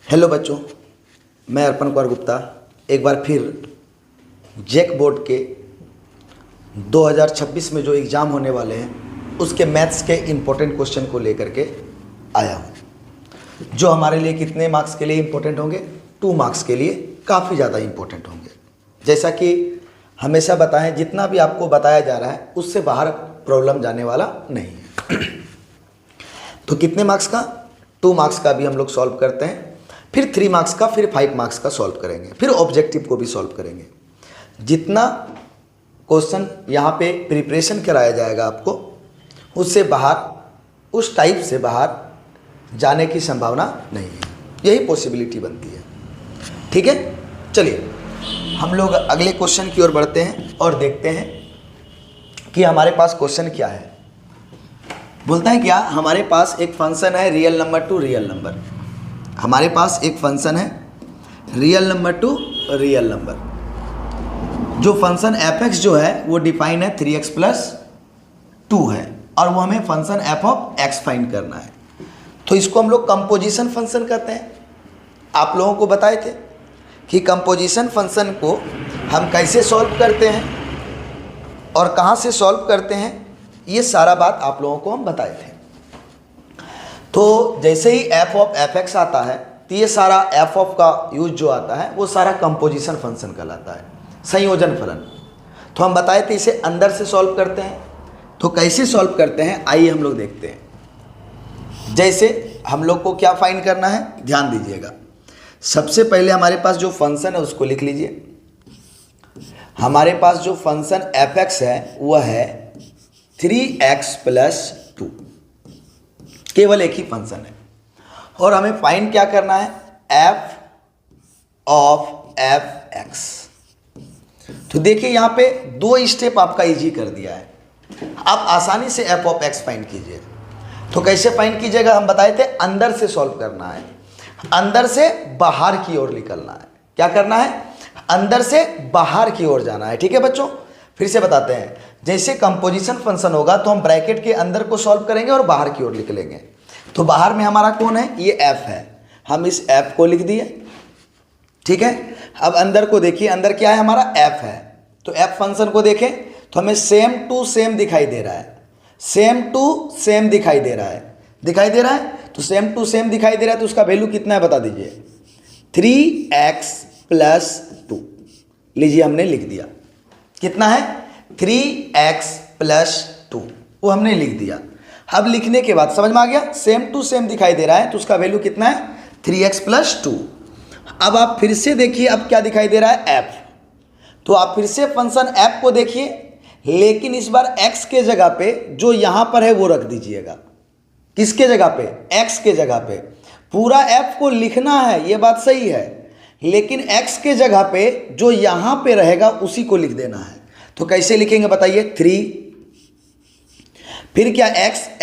Hello बच्चों, मैं अर्पण कुमार गुप्ता एक बार फिर जेक बोर्ड के 2026 में जो एग्ज़ाम होने वाले हैं उसके मैथ्स के इम्पोर्टेंट क्वेश्चन को लेकर के आया हूँ, जो हमारे लिए कितने मार्क्स के लिए इम्पोर्टेंट होंगे? 2 मार्क्स के लिए काफ़ी ज़्यादा इम्पोर्टेंट होंगे। जैसा कि हमेशा बताएं, जितना भी आपको बताया जा रहा है उससे बाहर प्रॉब्लम जाने वाला नहीं है। तो कितने मार्क्स का? 2 मार्क्स का भी हम लोग सॉल्व करते हैं, फिर 3 मार्क्स का, फिर 5 मार्क्स का सॉल्व करेंगे, फिर ऑब्जेक्टिव को भी सॉल्व करेंगे। जितना क्वेश्चन यहाँ पे प्रिपरेशन कराया जाएगा आपको, उससे बाहर, उस टाइप से बाहर जाने की संभावना नहीं है, यही पॉसिबिलिटी बनती है। ठीक है, चलिए हम लोग अगले क्वेश्चन की ओर बढ़ते हैं और देखते हैं कि हमारे पास क्वेश्चन क्या है। बोलता है क्या, हमारे पास एक फंक्शन है real number to real number. हमारे पास एक फंक्शन है real number to real number. जो फंक्शन एफ एक्स जो है वो डिफाइन है 3x प्लस 2 है, और वो हमें function F of x find करना है। तो इसको हम लोग कंपोजिशन फंक्शन कहते हैं। आप लोगों को बताए थे कि कंपोजिशन फंक्शन को हम कैसे सॉल्व करते हैं और कहाँ से सॉल्व करते हैं, ये सारा बात आप लोगों को हम बताए थे। तो जैसे ही एफ ऑफ एफ एक्स आता है तो ये सारा एफ ऑफ का यूज जो आता है वो सारा कंपोजिशन फंक्शन कहलाता है, संयोजन फलन। तो हम बताए थे इसे अंदर से सॉल्व करते हैं। तो कैसे सॉल्व करते हैं आइए हम लोग देखते हैं। जैसे हम लोग को क्या फाइंड करना है, ध्यान दीजिएगा। सबसे पहले हमारे पास जो फंक्शन है उसको लिख लीजिए। हमारे पास जो फंक्शन एफ एक्स है वह है 3x प्लस 2, केवल एक ही फंक्शन है। और हमें फाइंड क्या करना है, एफ ऑफ एफ एक्स। तो देखिए यहाँ पे 2 स्टेप आपका इजी कर दिया है, आप आसानी से एफ ऑफ एक्स फाइंड कीजिए। तो कैसे फाइंड कीजिएगा, हम बताए थे अंदर से सॉल्व करना है, अंदर से बाहर की ओर निकलना है। क्या करना है, अंदर से बाहर की ओर जाना है। ठीक है बच्चों, फिर से बताते हैं। जैसे कंपोजिशन फंक्शन होगा तो हम ब्रैकेट के अंदर को सॉल्व करेंगे और बाहर की ओर निकलेंगे। तो बाहर में हमारा कौन है, ये एफ है, हम इस एफ को लिख दिए। ठीक है, अब अंदर को देखिए, अंदर क्या है, हमारा एफ है। तो एफ फंक्शन को देखें तो हमें सेम टू सेम दिखाई दे रहा है, सेम टू सेम दिखाई दे रहा है, दिखाई दे रहा है। तो सेम टू सेम दिखाई दे रहा है, तो उसका वैल्यू कितना है बता दीजिए, 3x प्लस 2। लीजिए हमने लिख दिया, कितना है, 3x प्लस 2, वो हमने लिख दिया। अब लिखने के बाद समझ में आ गया, सेम टू सेम दिखाई दे रहा है, तो उसका वैल्यू कितना है, 3x प्लस 2। अब आप फिर से देखिए, अब क्या दिखाई दे रहा है, f। तो आप फिर से फंक्शन f को देखिए, लेकिन इस बार x के जगह पे जो यहां पर है वो रख दीजिएगा। किसके जगह पे, x के जगह पे। पूरा f को लिखना है, ये बात सही है, लेकिन x के जगह पे जो यहां पे रहेगा उसी को लिख देना है। तो कैसे लिखेंगे बताइए, 3, फिर क्या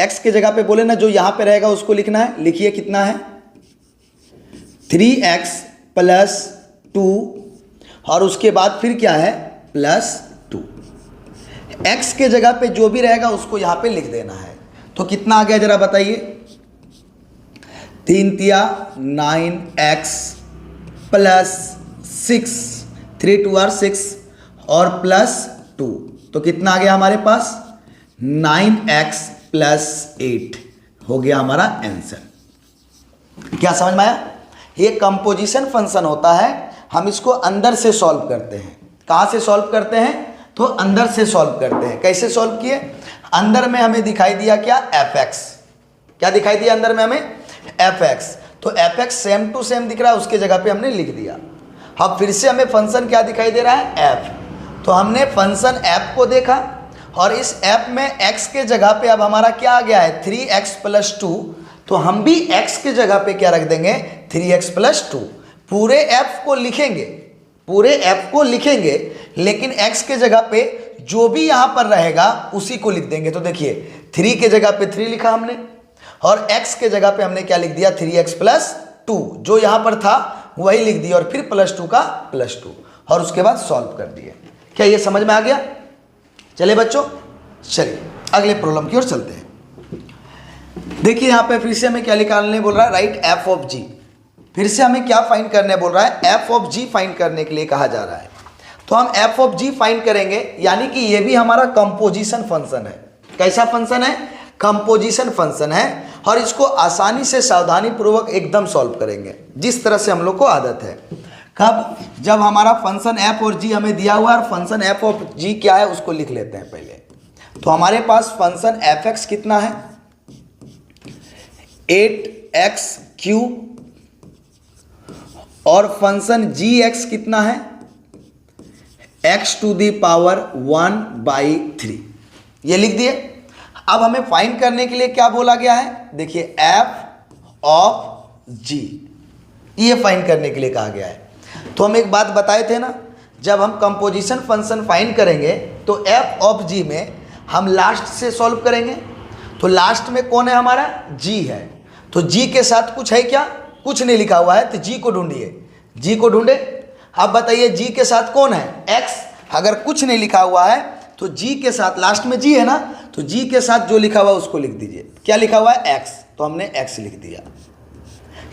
x के जगह पे बोले ना, जो यहां पे रहेगा उसको लिखना है। लिखिए कितना है, 3x प्लस 2, और उसके बाद फिर क्या है, प्लस 2। x के जगह पे जो भी रहेगा उसको यहां पे लिख देना है। तो कितना आ गया जरा बताइए, 3 तिया 9x प्लस 6, 3 2 6 और प्लस 2। तो कितना आ गया हमारे पास, 9x प्लस 8 हो गया हमारा आंसर। क्या समझ में आया? ये कंपोजिशन फंक्शन होता है, हम इसको अंदर से सॉल्व करते हैं। कहाँ से सॉल्व करते हैं, तो अंदर से सॉल्व करते हैं। कैसे सॉल्व किए, अंदर में हमें दिखाई दिया क्या, fx। क्या दिखाई दिया अंदर में हमें, fx। तो fx सेम टू सेम दिख रहा है, उसके जगह पे हमने लिख दिया। अब फिर से हमें फंक्शन क्या दिखाई दे रहा है, f। तो हमने फंक्शन f को देखा, और इस f में x के जगह पे अब हमारा क्या आ गया है, 3x प्लस 2। तो हम भी x के जगह पे क्या रख देंगे, 3x प्लस 2। पूरे f को लिखेंगे, पूरे f को लिखेंगे, लेकिन x के जगह पे जो भी यहां पर रहेगा उसी को लिख देंगे। तो देखिए 3 के जगह पे 3 लिखा हमने, और x के जगह पे हमने क्या लिख दिया, 3x प्लस 2, जो यहां पर था वही लिख दिया, और फिर प्लस 2 का प्लस 2, और उसके बाद सॉल्व कर दिए। क्या ये समझ में आ गया? चलिए बच्चों, चलिए अगले प्रॉब्लम की ओर चलते हैं। देखिए यहाँ पे फिर से हमें क्या निकालने बोल रहा है, राइट एफ ऑफ जी। फिर से हमें क्या फाइंड करने बोल रहा है, एफ ऑफ जी फाइंड करने के लिए कहा जा रहा है। तो हम एफ ऑफ जी फाइंड करेंगे, यानी कि ये भी हमारा कंपोजिशन फंक्शन है। कैसा फंक्शन है, कंपोजिशन फंक्शन है, और इसको आसानी से सावधानी पूर्वक एकदम सॉल्व करेंगे जिस तरह से हम लोग को आदत है। कब, जब हमारा फंक्शन एफ और जी हमें दिया हुआ है, और फंक्शन एफ ऑफ जी क्या है उसको लिख लेते हैं पहले। तो हमारे पास फंक्शन एफ एक्स कितना है, 8x3, और फंक्शन जी एक्स कितना है, x⁻⁴ ये लिख दिए। अब हमें फाइंड करने के लिए क्या बोला गया है, देखिए एफ ऑफ जी, ये फाइंड करने के लिए कहा गया है। तो हम एक बात बताए थे ना, जब हम कंपोजिशन फंक्शन फाइंड करेंगे तो एफ ऑफ जी में हम लास्ट से सॉल्व करेंगे। तो लास्ट में कौन है हमारा, जी है। तो जी के साथ कुछ है क्या, कुछ नहीं लिखा हुआ है, तो जी को ढूंढिए, जी को ढूंढे। अब बताइए जी के साथ कौन है, एक्स। अगर कुछ नहीं लिखा हुआ है तो जी के साथ, लास्ट में जी है ना, तो जी के साथ जो लिखा हुआ है उसको लिख दीजिए। क्या लिखा हुआ है, एक्स, तो हमने एक्स लिख दिया।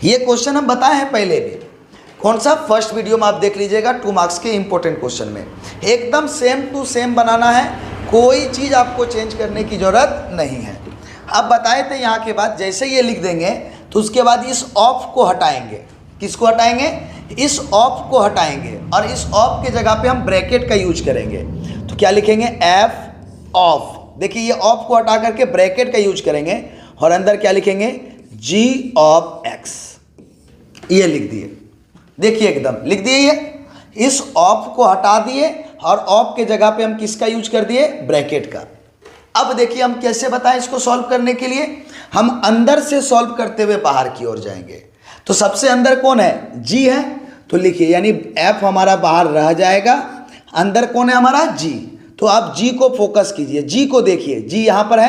ये क्वेश्चन हम बताए हैं पहले भी, कौन सा, फर्स्ट वीडियो में आप देख लीजिएगा, 2 मार्क्स के इंपॉर्टेंट क्वेश्चन में। एकदम सेम टू सेम बनाना है, कोई चीज़ आपको चेंज करने की जरूरत नहीं है। अब बताए थे यहाँ के बाद जैसे ये लिख देंगे तो उसके बाद इस ऑफ को हटाएंगे। किसको हटाएंगे, इस ऑफ को हटाएंगे, और इस ऑफ के जगह पे हम ब्रैकेट का यूज करेंगे। तो क्या लिखेंगे, एफ ऑफ। देखिए ये ऑफ को हटा करके ब्रैकेट का यूज करेंगे, और अंदर क्या लिखेंगे, जी ऑफ एक्स, ये लिख दिए। देखिए एकदम लिख दिए, ये इस ऑफ को हटा दिए और ऑफ के जगह पे हम किसका यूज कर दिए, ब्रैकेट का। अब देखिए हम कैसे बताएं इसको सॉल्व करने के लिए, हम अंदर से सॉल्व करते हुए बाहर की ओर जाएंगे। तो सबसे अंदर कौन है, जी है, तो लिखिए, यानी एफ हमारा बाहर रह जाएगा, अंदर कौन है हमारा, जी। तो आप जी को फोकस कीजिए, जी को देखिए, जी यहाँ पर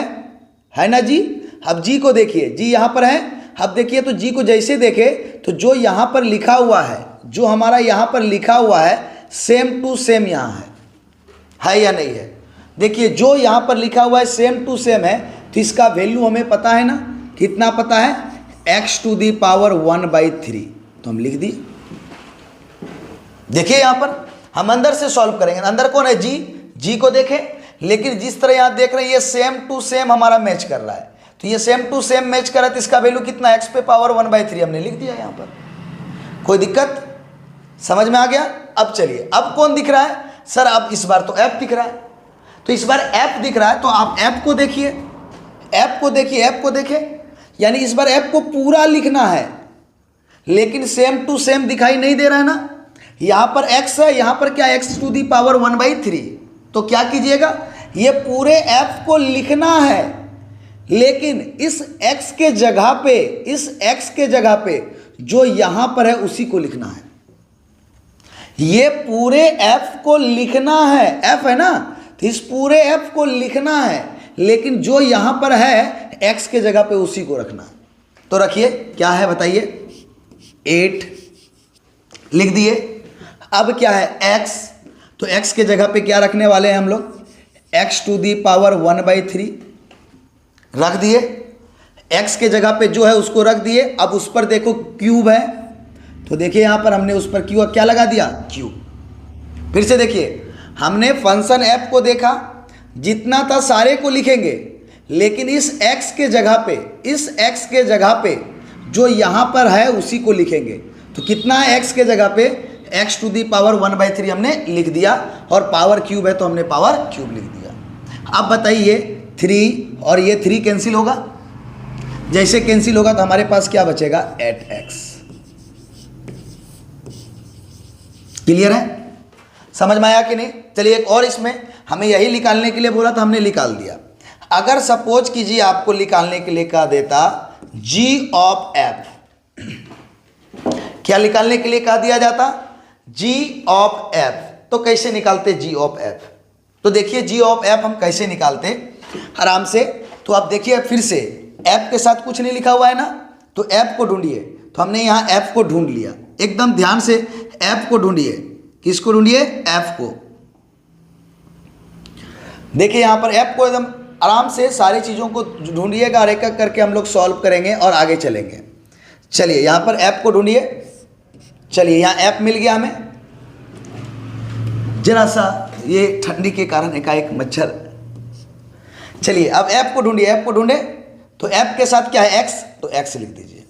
है ना जी। अब जी को देखिए, जी यहाँ पर है। अब देखिए तो जी को जैसे देखे तो जो यहाँ पर लिखा हुआ है, जो हमारा यहाँ पर लिखा हुआ है सेम टू सेम यहाँ है या नहीं है। देखिए जो यहाँ पर लिखा हुआ है सेम टू सेम है, तो इसका वैल्यू हमें पता है ना, कितना पता है, x⁻⁴ तो हम लिख दिए। देखिए यहाँ पर हम अंदर से सॉल्व करेंगे, अंदर कौन है, जी, जी को देखें। लेकिन जिस तरह यहाँ देख रहे हैं ये सेम टू सेम हमारा मैच कर रहा है, तो ये सेम टू सेम मैच कर रहा है, तो इसका वैल्यू कितना, x⁻⁴ हमने लिख दिया यहाँ पर। कोई दिक्कत, समझ में आ गया। अब चलिए, अब कौन दिख रहा है सर, अब इस बार तो f दिख रहा है। तो इस बार f दिख रहा है, तो आप f को देखिए, f को देखिए, f को देखें, यानी इस बार f को पूरा लिखना है, लेकिन सेम टू सेम दिखाई नहीं दे रहा है ना। यहाँ पर x है, यहाँ पर क्या, x⁻⁴ तो क्या कीजिएगा, ये पूरे f को लिखना है, लेकिन इस x के जगह पे, इस x के जगह पे जो यहाँ पर है उसी को लिखना है। ये पूरे f को लिखना है, f है ना, तो इस पूरे f को लिखना है, लेकिन जो यहाँ पर है x के जगह पे उसी को रखना है। तो रखिए, क्या है बताइए, 8 लिख दिए। अब क्या है, x, तो x के जगह पे क्या रखने वाले हैं हम लोग, x⁻⁴ रख दिए। x के जगह पे जो है उसको रख दिए। अब उस पर देखो क्यूब है, तो देखिए यहाँ पर हमने उस पर क्यू क्या लगा दिया, क्यूब। फिर से देखिए, हमने फंक्शन f को देखा, जितना था सारे को लिखेंगे, लेकिन इस x के जगह पे, इस x के जगह पे जो यहाँ पर है उसी को लिखेंगे। तो कितना है x के जगह पे, x⁻⁴ हमने लिख दिया, और पावर क्यूब है तो हमने पावर क्यूब लिख दिया। अब बताइए 3 और ये 3 कैंसिल होगा, जैसे कैंसिल होगा तो हमारे पास क्या बचेगा, 8x। क्लियर है, समझ में आया कि नहीं। चलिए एक और, इसमें हमें यही निकालने के लिए बोला था, हमने निकाल दिया। अगर सपोज कीजिए आपको निकालने के लिए कहा देता g ऑफ f, क्या निकालने के लिए कहा दिया जाता, g ऑफ f, तो कैसे निकालते g ऑफ f। तो देखिए g ऑफ f हम कैसे निकालते आराम से। तो आप देखिए फिर से, f के साथ कुछ नहीं लिखा हुआ है ना, तो f को ढूंढिए। तो हमने यहाँ f को ढूंढ लिया, एकदम ध्यान से f को ढूंढिए। किसको ढूंढिए, f को। देखिए यहाँ पर f को एकदम आराम से सारी चीज़ों को ढूंढिएगा, और एक एक करके हम लोग सॉल्व करेंगे और आगे चलेंगे। चलिए यहाँ पर ऐप को ढूंढिए। चलिए यहाँ ऐप मिल गया हमें। जरा सा ये ठंडी के कारण एकाएक मच्छर। चलिए अब ऐप को ढूंढिए, ऐप को ढूंढे तो ऐप के साथ क्या है एक्स, तो एक्स लिख दीजिए।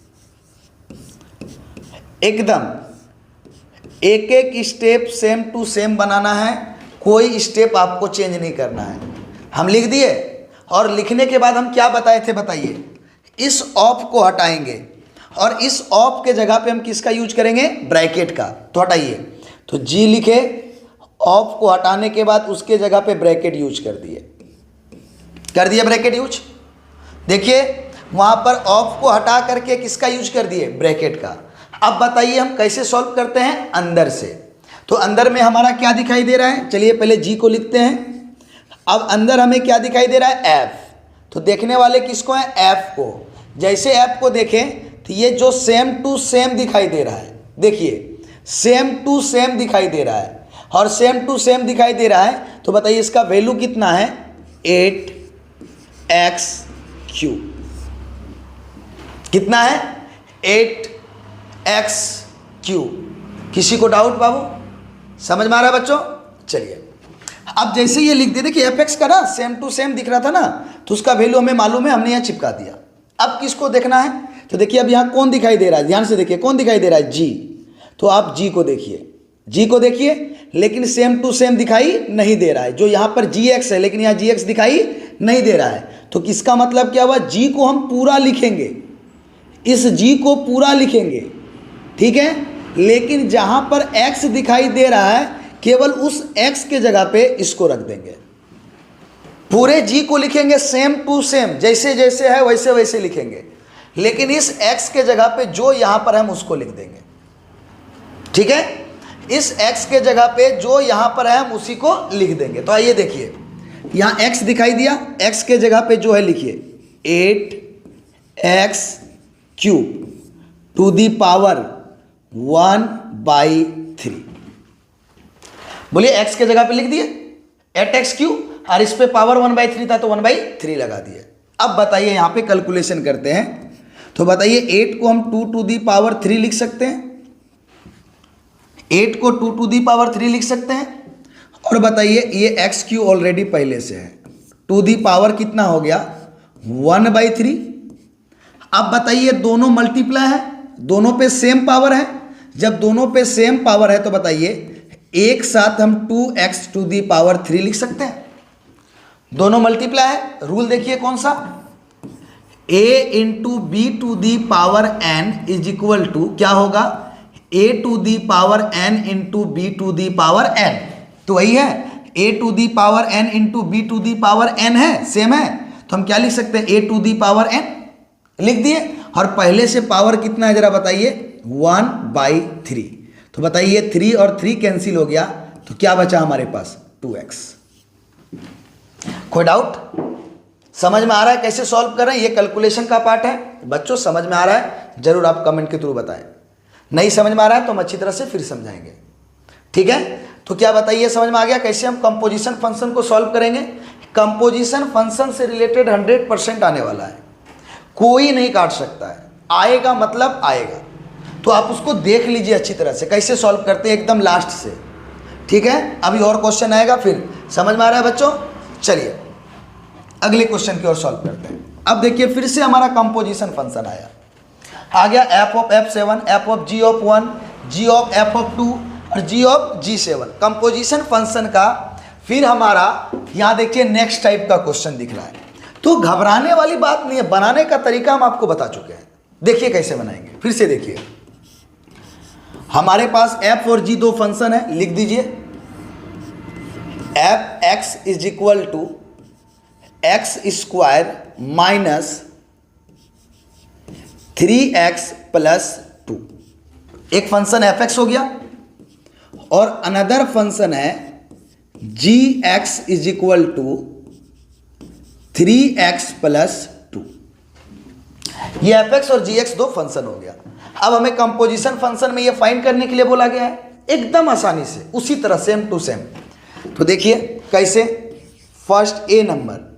एकदम एक एक स्टेप सेम टू सेम बनाना है, कोई स्टेप आपको चेंज नहीं करना है। हम लिख दिए और लिखने के बाद हम क्या बताए थे बताइए, इस ऑफ को हटाएंगे और इस ऑफ के जगह पे हम किसका यूज करेंगे, ब्रैकेट का। तो हटाइए, तो जी लिखे, ऑफ को हटाने के बाद उसके जगह पे ब्रैकेट यूज कर दिए ब्रैकेट यूज। देखिए वहाँ पर ऑफ को हटा करके किसका यूज कर दिए, ब्रैकेट का। अब बताइए हम कैसे सॉल्व करते हैं, अंदर से। तो अंदर में हमारा क्या दिखाई दे रहा है, चलिए पहले जी को लिखते हैं। अब अंदर हमें क्या दिखाई दे रहा है, एफ। तो देखने वाले किसको है, एफ को। जैसे एफ को देखें तो ये जो सेम टू सेम दिखाई दे रहा है, देखिए सेम टू सेम दिखाई दे रहा है और सेम टू सेम दिखाई दे रहा है। तो बताइए इसका वैल्यू कितना है, 8x क्यूब। कितना है, 8x क्यूब। किसी को डाउट बाबू, समझ में आ रहा है बच्चों? चलिए अब जैसे ये लिख दिए, देखिए fx का ना सेम टू सेम दिख रहा था ना, तो उसका वैल्यू हमें मालूम है, हमने यहाँ चिपका दिया। अब किसको देखना है, तो देखिए अब यहाँ कौन दिखाई दे रहा है, ध्यान से देखिए कौन दिखाई दे रहा है, जी। तो आप जी को देखिए, जी को देखिए, लेकिन सेम टू सेम दिखाई नहीं दे रहा है। जो यहाँ पर जी एक्स है लेकिन यहाँ जी एक्स दिखाई नहीं दे रहा है। तो किसका मतलब क्या हुआ, जी को हम पूरा लिखेंगे, इस जी को पूरा लिखेंगे, ठीक है। लेकिन जहाँ पर एक्स दिखाई दे रहा है, केवल उस एक्स के जगह पे इसको रख देंगे। पूरे जी को लिखेंगे सेम टू सेम, जैसे जैसे है वैसे वैसे लिखेंगे, लेकिन इस x के जगह पे जो यहाँ पर हम उसको लिख देंगे, ठीक है। इस x के जगह पे जो यहाँ पर है हम उसी को लिख देंगे। तो आइए देखिए, यहाँ x दिखाई दिया, x के जगह पे जो है लिखिए 8x cube two the power 1/3। बोलिए x के जगह पे लिख दिए 8x क्यूब और इस पे पावर 1/3 था तो 1/3 लगा दिए। अब बताइए यहाँ पे कैलकुलेशन करते हैं। तो बताइए 8 को हम 2 टू दी पावर 3 लिख सकते हैं, 8 को 2 टू दी पावर 3 लिख सकते हैं। और बताइए ये x क्यू ऑलरेडी पहले से है, 2 दी पावर कितना हो गया, 1/3। अब बताइए दोनों मल्टीप्लाई है, दोनों पे सेम पावर है। जब दोनों पे सेम पावर है तो बताइए एक साथ हम 2x टू दी पावर 3 लिख सकते हैं। दोनों मल्टीप्लाई है, रूल देखिए कौन सा, a into b to the power n is equal to क्या होगा, a to the power n into b to the power n। तो वही है, a to the power n into b to the power n है, same है। तो हम क्या लिख सकते हैं, a to the power n लिख दिए। और पहले से पावर कितना है जरा बताइए, 1/3। तो बताइए 3 और 3 कैंसिल हो गया, तो क्या बचा हमारे पास, 2x। कोई डाउट, समझ में आ रहा है कैसे सॉल्व कर रहे हैं? ये कैलकुलेशन का पार्ट है बच्चों, समझ में आ रहा है जरूर आप कमेंट के थ्रू बताएं। नहीं समझ में आ रहा है तो हम अच्छी तरह से फिर समझाएंगे, ठीक है। तो क्या बताइए समझ में आ गया कैसे हम कंपोजिशन फंक्शन को सॉल्व करेंगे? कंपोजिशन फंक्शन से रिलेटेड 100% आने वाला है, कोई नहीं काट सकता है, आएगा मतलब आएगा। तो आप उसको देख लीजिए अच्छी तरह से कैसे सॉल्व करते हैं एकदम लास्ट से, ठीक है। अभी और क्वेश्चन आएगा, फिर समझ में आ रहा है बच्चों? चलिए अगले क्वेश्चन की ओर सॉल्व करते हैं। अब देखिए फिर से हमारा कंपोजिशन फंक्शन आया, आ गया f of f7, f of g of 1, g of f of 2 और g of g7। Composition function का फिर हमारा यहाँ देखिए नेक्स्ट टाइप का क्वेश्चन दिख रहा है। तो घबराने वाली बात नहीं है, बनाने का तरीका हम आपको बता चुके हैं। देखिए कैसे बनाएंगे, फिर से देखिए। हमारे पास f और g दो फंक्शन है, लिख दीजिए f(x) is equal to x square minus 3x plus 2। एक फंक्शन f(x) हो गया और अनदर फंक्शन है g(x) is equal to 3x plus 2। ये f(x) और g(x) दो फंक्शन हो गया। अब हमें कंपोजिशन फंक्शन में ये फाइंड करने के लिए बोला गया है, एकदम आसानी से उसी तरह सेम टू सेम। तो देखिए कैसे, फर्स्ट ए नंबर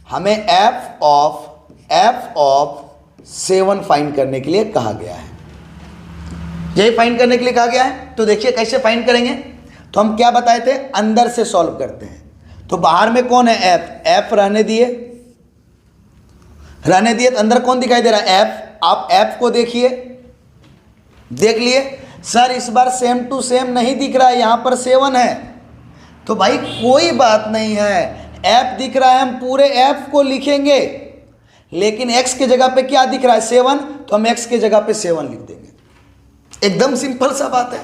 हमें f ऑफ 7 फाइंड करने के लिए कहा गया है। यही फाइंड करने के लिए कहा गया है। तो देखिए कैसे फाइंड करेंगे। तो हम क्या बताए थे, अंदर से सॉल्व करते हैं। तो बाहर में कौन है, एफ, एफ रहने दिए, रहने दिए। तो अंदर कौन दिखाई दे रहा है, एफ। आप एफ को देखिए, देख लिए सर इस बार सेम टू सेम नहीं दिख रहा है, यहां पर 7 है। तो भाई कोई बात नहीं है, एफ दिख रहा है, हम पूरे एफ को लिखेंगे, लेकिन एक्स के जगह पे क्या दिख रहा है, 7, तो हम एक्स के जगह पे 7 लिख देंगे। एकदम सिंपल सा बात है।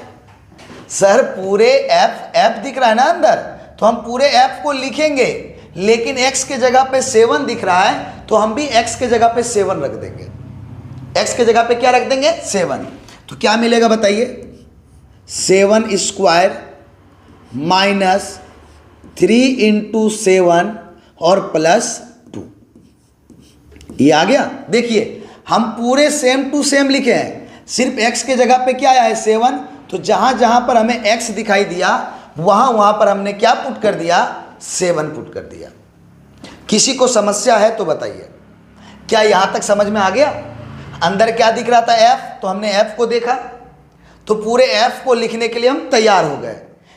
सर पूरे एफ दिख रहा है ना अंदर, तो हम पूरे एफ को लिखेंगे, लेकिन एक्स के जगह पे 7 दिख रहा है, तो हम भी एक्स के जगह पे 7 रख देंगे। एक्स के जगह पे क्या रख देंगे, 7। तो क्या मिलेगा बताइए, 7 स्क्वायर माइनस 3 इंटू 7 और प्लस 2, ये आ गया। देखिए हम पूरे सेम टू सेम लिखे हैं, सिर्फ x के जगह पे क्या आया है, 7। तो जहां जहां पर हमें x दिखाई दिया वहां पर हमने क्या पुट कर दिया, 7 पुट कर दिया। किसी को समस्या है तो बताइए, क्या यहां तक समझ में आ गया। अंदर क्या दिख रहा था, f, तो हमने f को देखा, तो पूरे f को लिखने के लिए हम तैयार हो गए,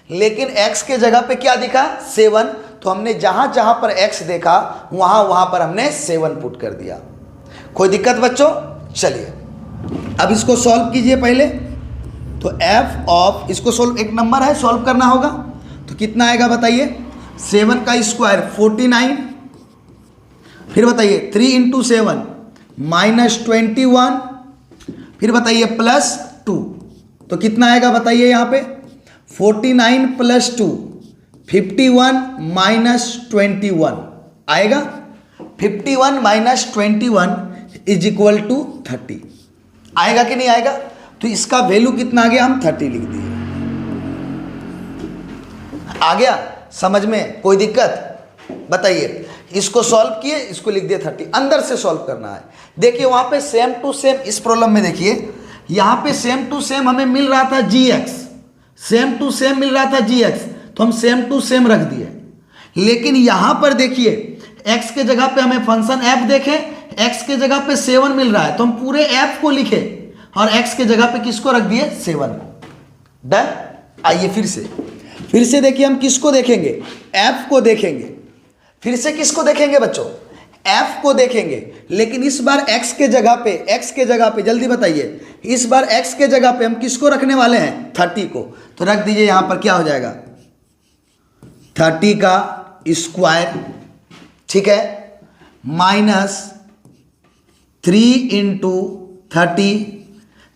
लेकिन x के जगह पे क्या दिखा, 7। तो हमने जहां जहां पर x देखा वहां पर हमने 7 पुट कर दिया। कोई दिक्कत बच्चों। चलिए अब इसको सॉल्व कीजिए पहले। तो f ऑफ, इसको सॉल्व, एक नंबर है सॉल्व करना होगा, तो कितना आएगा बताइए, 7 का स्क्वायर 49, फिर बताइए 3 इंटू 7 माइनस 21, फिर बताइए प्लस 2, तो कितना आएगा बताइए यहाँ पे, 49 प्लस 2 51 माइनस 21 आएगा। 51 माइनस 21 इज इक्वल टू 30 आएगा कि नहीं आएगा। तो इसका वैल्यू कितना आ गया, हम 30 लिख दिए। आ गया समझ में, कोई दिक्कत बताइए। इसको सॉल्व किए, इसको लिख दिए 30। अंदर से सॉल्व करना है। देखिए वहां पे सेम टू सेम, इस प्रॉब्लम में देखिए यहां पे सेम टू सेम हमें मिल रहा था gx, सेम टू सेम मिल रहा था gx, तो हम सेम टू सेम रख दिए। लेकिन यहां पर देखिए x के जगह पे हमें फंक्शन f देखें, x के जगह पे 7 मिल रहा है, तो हम पूरे f को लिखे और x के जगह पे किसको रख दिए, 7 को। डन। आइए फिर से देखिए हम किसको देखेंगे, f को देखेंगे। फिर से किसको देखेंगे बच्चों, f को देखेंगे, लेकिन इस बार x के जगह पे जल्दी बताइए, इस बार x के जगह पे हम किसको रखने वाले हैं, 30 को। तो रख दीजिए, यहां पर क्या हो जाएगा, 30 का स्क्वायर, ठीक है, माइनस 3 इंटू 30,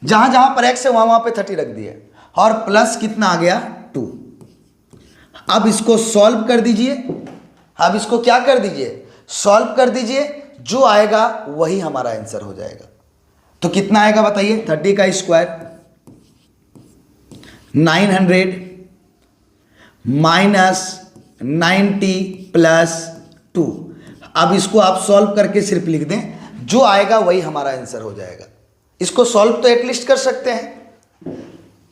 जहां जहां पर x है वहां पे 30 रख दिए, और प्लस कितना आ गया, 2। अब इसको सॉल्व कर दीजिए, अब इसको क्या कर दीजिए, सॉल्व कर दीजिए, जो आएगा वही हमारा आंसर हो जाएगा। तो कितना आएगा बताइए, 30 का स्क्वायर 900 माइनस 90 प्लस 2। अब इसको आप सॉल्व करके सिर्फ लिख दें, जो आएगा वही हमारा आंसर हो जाएगा। इसको सॉल्व तो एटलीस्ट कर सकते हैं।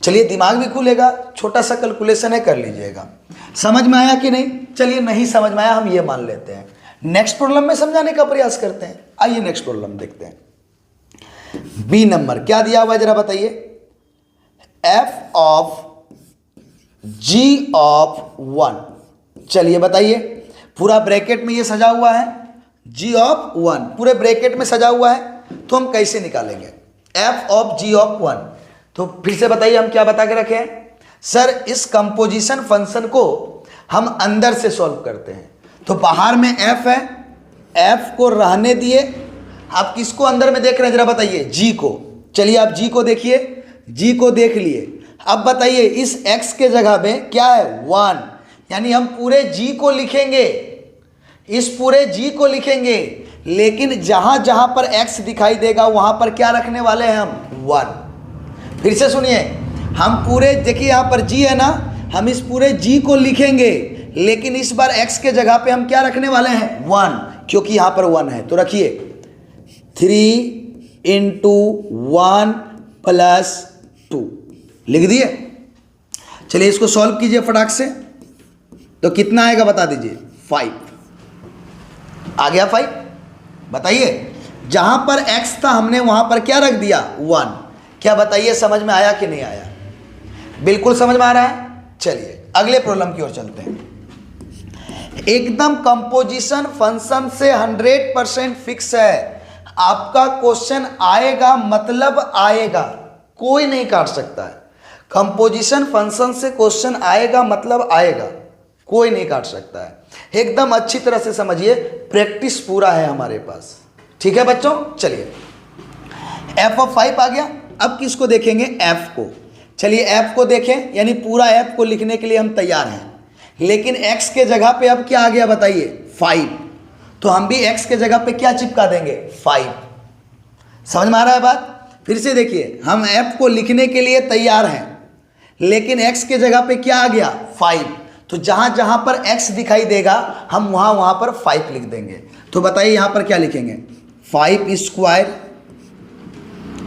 चलिए दिमाग भी खुलेगा, छोटा सा कैलकुलेशन है, कर लीजिएगा। समझ में आया कि नहीं। चलिए नहीं समझ में आया, हम ये मान लेते हैं, नेक्स्ट प्रॉब्लम में समझाने का प्रयास करते हैं। आइए नेक्स्ट प्रॉब्लम देखते हैं। बी नंबर क्या दिया हुआ है जरा बताइए, f ऑफ g ऑफ 1। चलिए बताइए, पूरा ब्रैकेट में ये सजा हुआ है, g ऑफ 1 पूरे ब्रैकेट में सजा हुआ है, तो हम कैसे निकालेंगे f ऑफ g ऑफ 1। तो फिर से बताइए हम क्या बता के रखे हैं, सर इस कंपोजिशन फंक्शन को हम अंदर से सॉल्व करते हैं। तो बाहर में f है, f को रहने दिए, आप किसको अंदर में देख रहे हैं जरा बताइए, g को। चलिए आप g को देखिए, g को देख लिए। अब बताइए इस x के जगह पे क्या है, 1, यानी हम पूरे g को लिखेंगे, इस पूरे g को लिखेंगे, लेकिन जहां जहां पर x दिखाई देगा वहां पर क्या रखने वाले हैं हम, 1। फिर से सुनिए, हम पूरे, देखिए यहाँ पर g है ना, हम इस पूरे g को लिखेंगे, लेकिन इस बार x के जगह पे हम क्या रखने वाले हैं, 1, क्योंकि यहाँ पर 1 है। तो रखिए 3 इंटू 1 प्लस 2 लिख दिए। चलिए इसको सॉल्व कीजिए फटाक से, तो कितना आएगा बता दीजिए, 5 आ गया। 5 बताइए, जहां पर x था हमने वहां पर क्या रख दिया, 1, क्या बताइए, समझ में आया कि नहीं आया? बिल्कुल समझ में आ रहा है। चलिए अगले प्रॉब्लम की ओर चलते हैं। एकदम कंपोजिशन फंक्शन से 100% फिक्स है। आपका क्वेश्चन आएगा मतलब आएगा, कोई नहीं काट सकता है। कंपोजिशन फंक्शन से क्वेश्चन आएगा मतलब आएगा, कोई नहीं काट सकता है। एकदम अच्छी तरह से समझिए, प्रैक्टिस पूरा है हमारे पास। ठीक है बच्चों, चलिए f(5) आ गया। अब किसको देखेंगे? f को। चलिए f को देखें, यानी पूरा f को लिखने के लिए हम तैयार हैं। लेकिन x के जगह पे अब क्या आ गया बताइए? 5। तो हम भी x के जगह पे क्या चिपका देंगे? 5। समझ में आ रहा है बात? फिर से देखिए, हम f को लिखने के लिए तैयार हैं, लेकिन x के जगह पे क्या आ गया? 5। तो जहां जहां पर x दिखाई देगा हम वहां वहां पर 5 लिख देंगे। तो बताइए यहां पर क्या लिखेंगे? 5²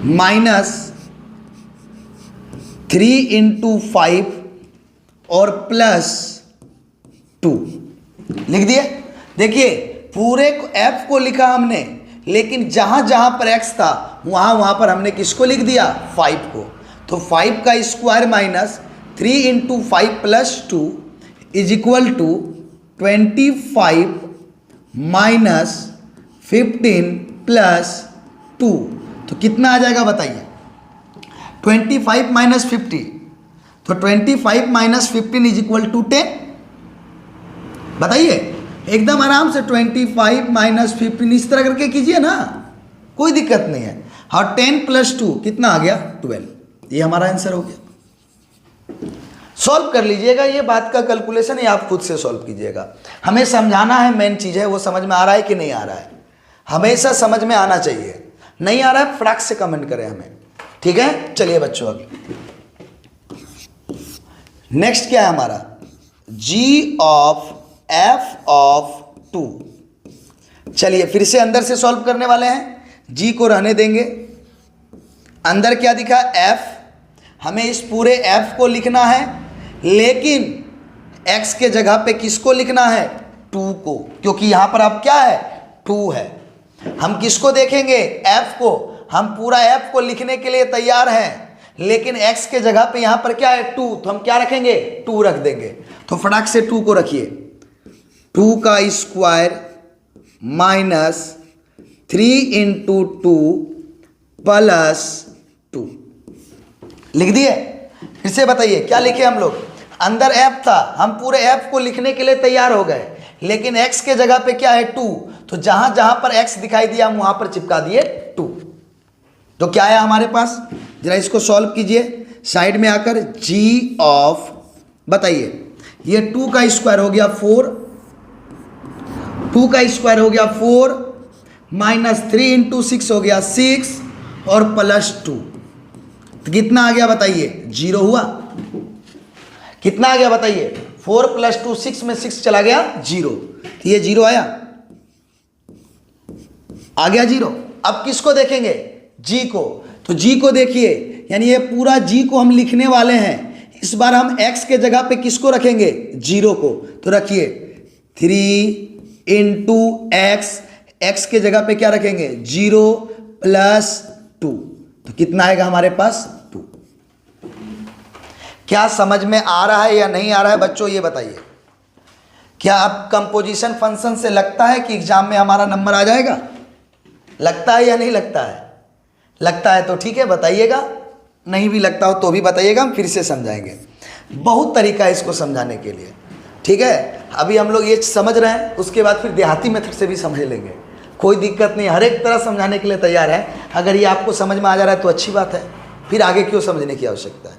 माइनस 3 × 5 और प्लस 2 लिख दिए। देखिए पूरे f को लिखा हमने, लेकिन जहां जहां पर x था वहां वहां पर हमने किसको लिख दिया? 5 को। तो 5 का square minus 3 × 5 plus 2 is equal to 25 minus 15 plus 2। तो कितना आ जाएगा बताइए? 25 माइनस 50, तो 25 माइनस 15 इज इक्वल टू 10। बताइए एकदम आराम से 25 माइनस 15 इस तरह करके कीजिए ना, कोई दिक्कत नहीं है। और 10 प्लस 2 कितना आ गया? 12। ये हमारा आंसर हो गया। सॉल्व कर लीजिएगा, ये बात का कैलकुलेशन है, आप खुद से सॉल्व कीजिएगा। हमें समझाना है, मेन चीज़ है वो समझ में आ रहा है कि नहीं आ रहा है। हमेशा समझ में आना चाहिए, नहीं आ रहा है फटाक से कमेंट करें हमें। ठीक है, चलिए बच्चों अगले नेक्स्ट क्या है हमारा? g of f of 2। चलिए फिर से अंदर से सॉल्व करने वाले हैं, g को रहने देंगे। अंदर क्या दिखा? f। हमें इस पूरे f को लिखना है, लेकिन x के जगह पे किसको लिखना है? 2 को, क्योंकि यहां पर अब क्या है? 2 है। हम किसको देखेंगे? f को। हम पूरा f को लिखने के लिए तैयार हैं, लेकिन x के जगह पे यहां पर क्या है? 2। तो हम क्या रखेंगे? 2 रख देंगे। तो फटाक से 2 को रखिए। 2 का स्क्वायर माइनस 3 × 2 प्लस 2 लिख दिए। फिर से बताइए क्या लिखे हम लोग? अंदर f था, हम पूरे f को लिखने के लिए तैयार हो गए, लेकिन x के जगह पे क्या है? 2। तो जहां जहां पर x दिखाई दिया हम वहां पर चिपका दिए 2। तो क्या है हमारे पास? जरा इसको सॉल्व कीजिए साइड में आकर। g ऑफ, बताइए ये 2 का स्क्वायर हो गया 4, 2 का स्क्वायर हो गया 4 माइनस 3 × 6 हो गया 6 और प्लस 2। तो कितना आ गया बताइए? 0 हुआ। कितना आ गया बताइए? 4 + 2 6 में 6 चला गया 0। तो ये 0 आया, आ गया 0। अब किसको देखेंगे? g को। तो g को देखिए, यानी ये पूरा g को हम लिखने वाले हैं। इस बार हम x के जगह पे किसको रखेंगे? 0 को। तो रखिए 3 × x, x के जगह पे क्या रखेंगे? 0 प्लस 2। तो कितना आएगा हमारे पास? 2। क्या समझ में आ रहा है या नहीं आ रहा है बच्चों, ये बताइए। क्या अब कंपोजिशन फंक्शन से लगता है कि एग्जाम में हमारा नंबर आ जाएगा? लगता है या नहीं लगता है? लगता है तो ठीक है बताइएगा, नहीं भी लगता हो तो भी बताइएगा, हम फिर से समझाएंगे। बहुत तरीका है इसको समझाने के लिए। ठीक है, अभी हम लोग ये समझ रहे हैं, उसके बाद फिर देहाती मेथड से भी समझ लेंगे, कोई दिक्कत नहीं। हर एक तरह समझाने के लिए तैयार है। अगर ये आपको समझ में आ जा रहा है तो अच्छी बात है, फिर आगे क्यों समझने की आवश्यकता है।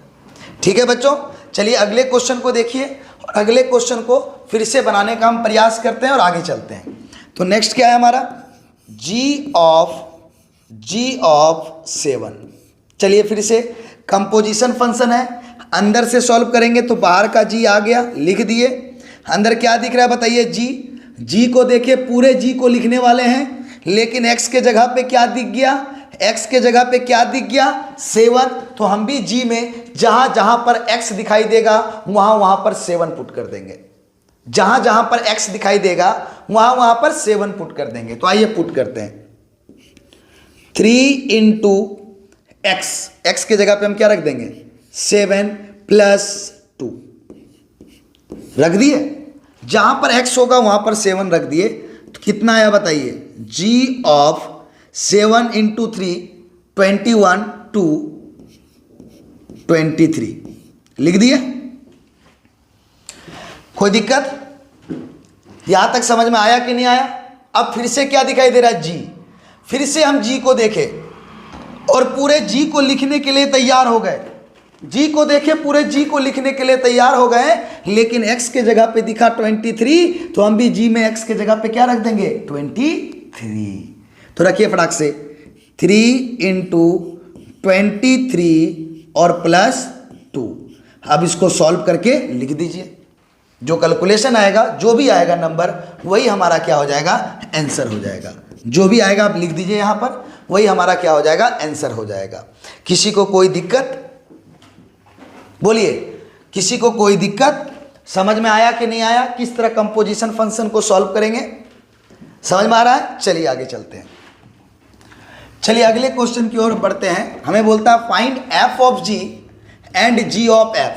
ठीक है बच्चों, चलिए अगले क्वेश्चन को देखिए, और अगले क्वेश्चन को फिर से बनाने का हम प्रयास करते हैं और आगे चलते हैं। तो नेक्स्ट क्या है हमारा? g of 7। चलिए फिर से कंपोजिशन फंक्शन है, अंदर से सॉल्व करेंगे तो बाहर का g आ गया, लिख दिए। अंदर क्या दिख रहा है बताइए? g को देखिए, पूरे g को लिखने वाले हैं, लेकिन x के जगह पे क्या दिख गया? x के जगह पे क्या दिख गया? 7। तो हम भी g में जहां जहां पर x दिखाई देगा वहां वहां पर 7 पुट कर देंगे। जहां जहां पर x दिखाई देगा वहां वहां पर 7 पुट कर देंगे। तो आइए पुट करते हैं। 3 × एक्स के जगह पे हम क्या रख देंगे 7 + 2 रख दिए, जहां पर x होगा वहां पर 7 रख दिए, तो कितना आया बताइए, g ऑफ 7 × 3 21 2 23 लिख दिए। कोई दिक्कत, यहां तक समझ में आया कि नहीं आया? अब फिर से क्या दिखाई दे रहा है, g, फिर से हम g को देखें और पूरे g को लिखने के लिए तैयार हो गए, g को देखें, पूरे g को लिखने के लिए तैयार हो गए, लेकिन x के जगह पे दिखा 23, तो हम भी g में x के जगह पे क्या रख देंगे 23। तो रखिए फटाक से 3 × 23 और +2। अब इसको सॉल्व करके लिख दीजिए, जो कैलकुलेशन आएगा, जो भी आएगा नंबर, वही हमारा क्या हो जाएगा, आंसर हो जाएगा। जो भी आएगा आप लिख दीजिए यहाँ पर, वही हमारा क्या हो जाएगा, आंसर हो जाएगा। किसी को कोई दिक्कत, बोलिए, किसी को कोई दिक्कत? समझ में आया कि नहीं आया? किस तरह कंपोजिशन फंक्शन को सॉल्व करेंगे, समझ में आ रहा है? चलिए आगे चलते हैं। चलिए अगले क्वेश्चन की ओर बढ़ते हैं। हमें बोलता है find f of g and g of f।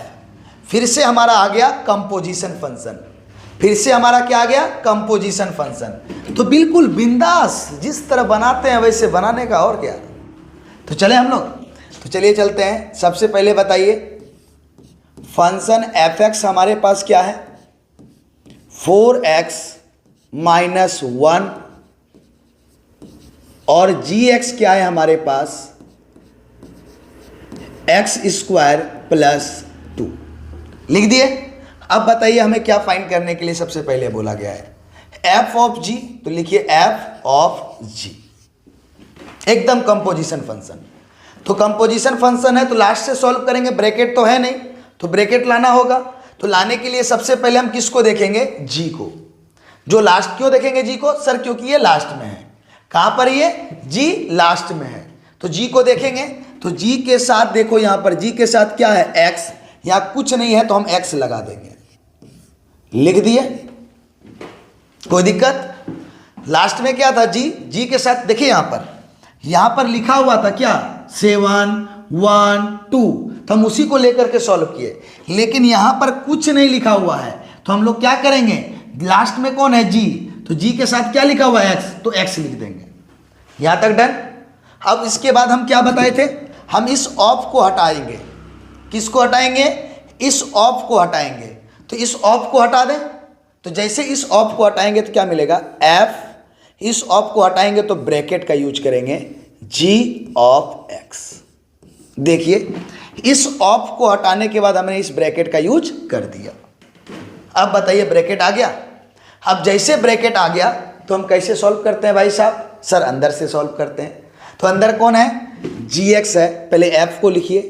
फिर से हमारा आ गया कंपोजिशन फंक्शन, फिर से हमारा क्या आ गया, कंपोजिशन फंक्शन। तो बिल्कुल बिंदास, जिस तरह बनाते हैं वैसे बनाने का, और क्या। तो चले हम लोग, तो चलिए चलते हैं। सबसे पहले बताइए फंक्शन f(x) हमारे पास क्या है, 4x - 1, और gx क्या है हमारे पास, x² + 2 लिख दिए। अब बताइए हमें क्या फाइंड करने के लिए सबसे पहले बोला गया है, f ऑफ g, तो लिखिए f ऑफ g, एकदम कंपोजिशन फंक्शन। तो कंपोजिशन फंक्शन है तो लास्ट से सॉल्व करेंगे, ब्रैकेट तो है नहीं, तो ब्रैकेट लाना होगा। तो लाने के लिए सबसे पहले हम किसको देखेंगे, g को, जो लास्ट। क्यों देखेंगे g को सर, क्योंकि ये लास्ट में है। कहां पर ये, g लास्ट में है, तो g को देखेंगे। तो g के साथ देखो, यहां पर g के साथ क्या है, x, यहां कुछ नहीं है तो हम x लगा देंगे, लिख दिए। कोई दिक्कत? लास्ट में क्या था, g के साथ देखिए, यहां पर लिखा हुआ था क्या, 7 1 2, तो हम उसी को लेकर के सॉल्व किए, लेकिन यहां पर कुछ नहीं लिखा हुआ है, तो हम लोग क्या करेंगे, लास्ट में कौन है, g, तो g के साथ क्या लिखा हुआ है, x, तो x लिख देंगे। यहां तक डन। अब इसके बाद हम क्या बताए थे, हम इस ऑफ को हटाएंगे। किसको हटाएंगे, इस ऑफ को हटाएंगे। तो इस ऑफ को हटा दें, तो जैसे इस ऑफ को हटाएंगे तो क्या मिलेगा, f, इस ऑफ को हटाएंगे तो ब्रैकेट का यूज करेंगे, g ऑफ x। देखिए इस ऑफ को हटाने के बाद हमने इस ब्रैकेट का यूज कर दिया। अब बताइए ब्रैकेट आ गया। अब जैसे ब्रैकेट आ गया तो हम कैसे सॉल्व करते हैं भाई साहब, सर अंदर से सॉल्व करते हैं। तो अंदर कौन है, gx है, पहले f को लिखिए,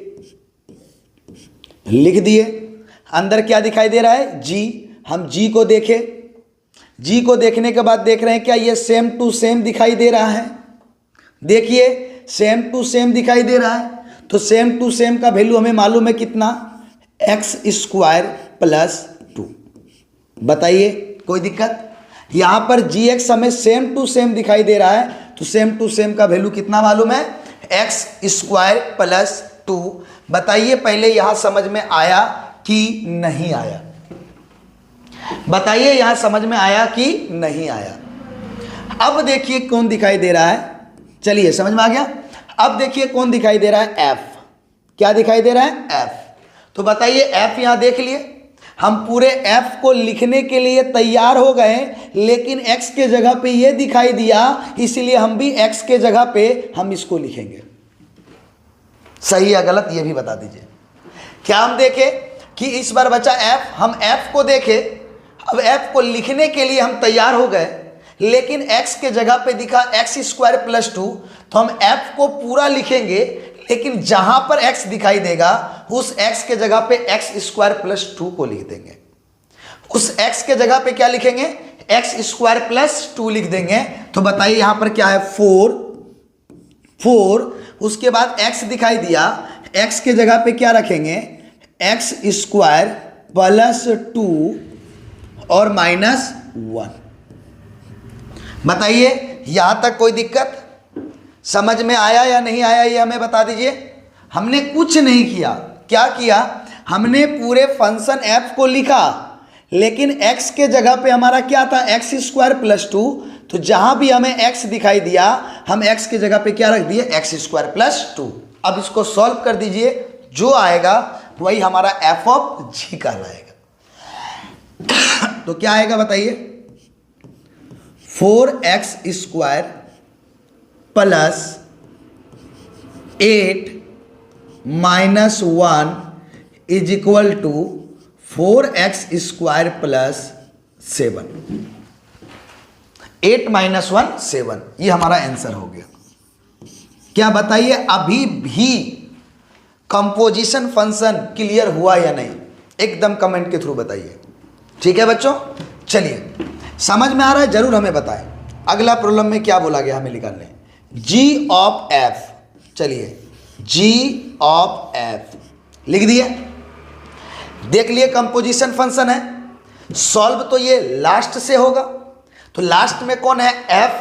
लिख दिए। अंदर क्या दिखाई दे रहा है, g, हम g को देखें, g को देखने के बाद देख रहे हैं क्या ये सेम टू सेम दिखाई दे रहा है। देखिए सेम टू सेम दिखाई दे रहा है, तो सेम टू सेम का वैल्यू हमें मालूम है कितना, x² + 2। बताइए कोई दिक्कत, यहां पर gx हमें सेम टू सेम दिखाई दे रहा है, तो सेम टू सेम का वैल्यू कितना मालूम है, x² + 2। बताइए पहले यहां समझ में आया कि नहीं आया, बताइए यहां समझ में आया कि नहीं आया। अब देखिए कौन दिखाई दे रहा है, चलिए समझ में आ गया। अब देखिए कौन दिखाई दे रहा है, f, क्या दिखाई दे रहा है, f। तो बताइए f यहां देख लिए, हम पूरे f को लिखने के लिए तैयार हो गए, लेकिन x के जगह पे ये दिखाई दिया, इसलिए हम भी x के जगह पे हम इसको लिखेंगे। सही या गलत ये भी बता दीजिए। क्या हम देखें कि इस बार बचा f, हम f को देखें, अब f को लिखने के लिए हम तैयार हो गए, लेकिन x के जगह पे दिखा x² + 2, तो हम f को पूरा लिखेंगे, लेकिन जहां पर x दिखाई देगा उस x के जगह पे x² + 2 को लिख देंगे। उस x के जगह पे क्या लिखेंगे, x² + 2 लिख देंगे। तो बताइए यहां पर क्या है, 4, उसके बाद x दिखाई दिया, x के जगह पे क्या रखेंगे, x² + 2 और -1। बताइए यहां तक कोई दिक्कत, समझ में आया या नहीं आया, ये हमें बता दीजिए। हमने कुछ नहीं किया। क्या किया? हमने पूरे फंक्शन f को लिखा, लेकिन x के जगह पे हमारा क्या था? X square plus 2। तो जहां भी हमें x दिखाई दिया, हम x के जगह पे क्या रख दिए? X square plus 2। अब इसको सॉल्व कर दीजिए, जो आएगा वही हमारा f ऑफ g कहलाएगा। तो क्या आएगा बताइए? 4x square plus 8 minus 1 is equal to 4x square plus 7। 8 minus 1 7, ये हमारा आंसर हो गया। क्या बताइए, अभी भी कंपोजिशन फंक्शन क्लियर हुआ या नहीं? एकदम कमेंट के थ्रू बताइए। ठीक है बच्चों, चलिए समझ में आ रहा है? जरूर हमें बताएं। अगला प्रॉब्लम में क्या बोला गया हमें निकालने? g of f। चलिए g ऑफ f लिख दिए। देख लिए कंपोजिशन फंक्शन है, सॉल्व तो ये लास्ट से होगा। तो लास्ट में कौन है? f।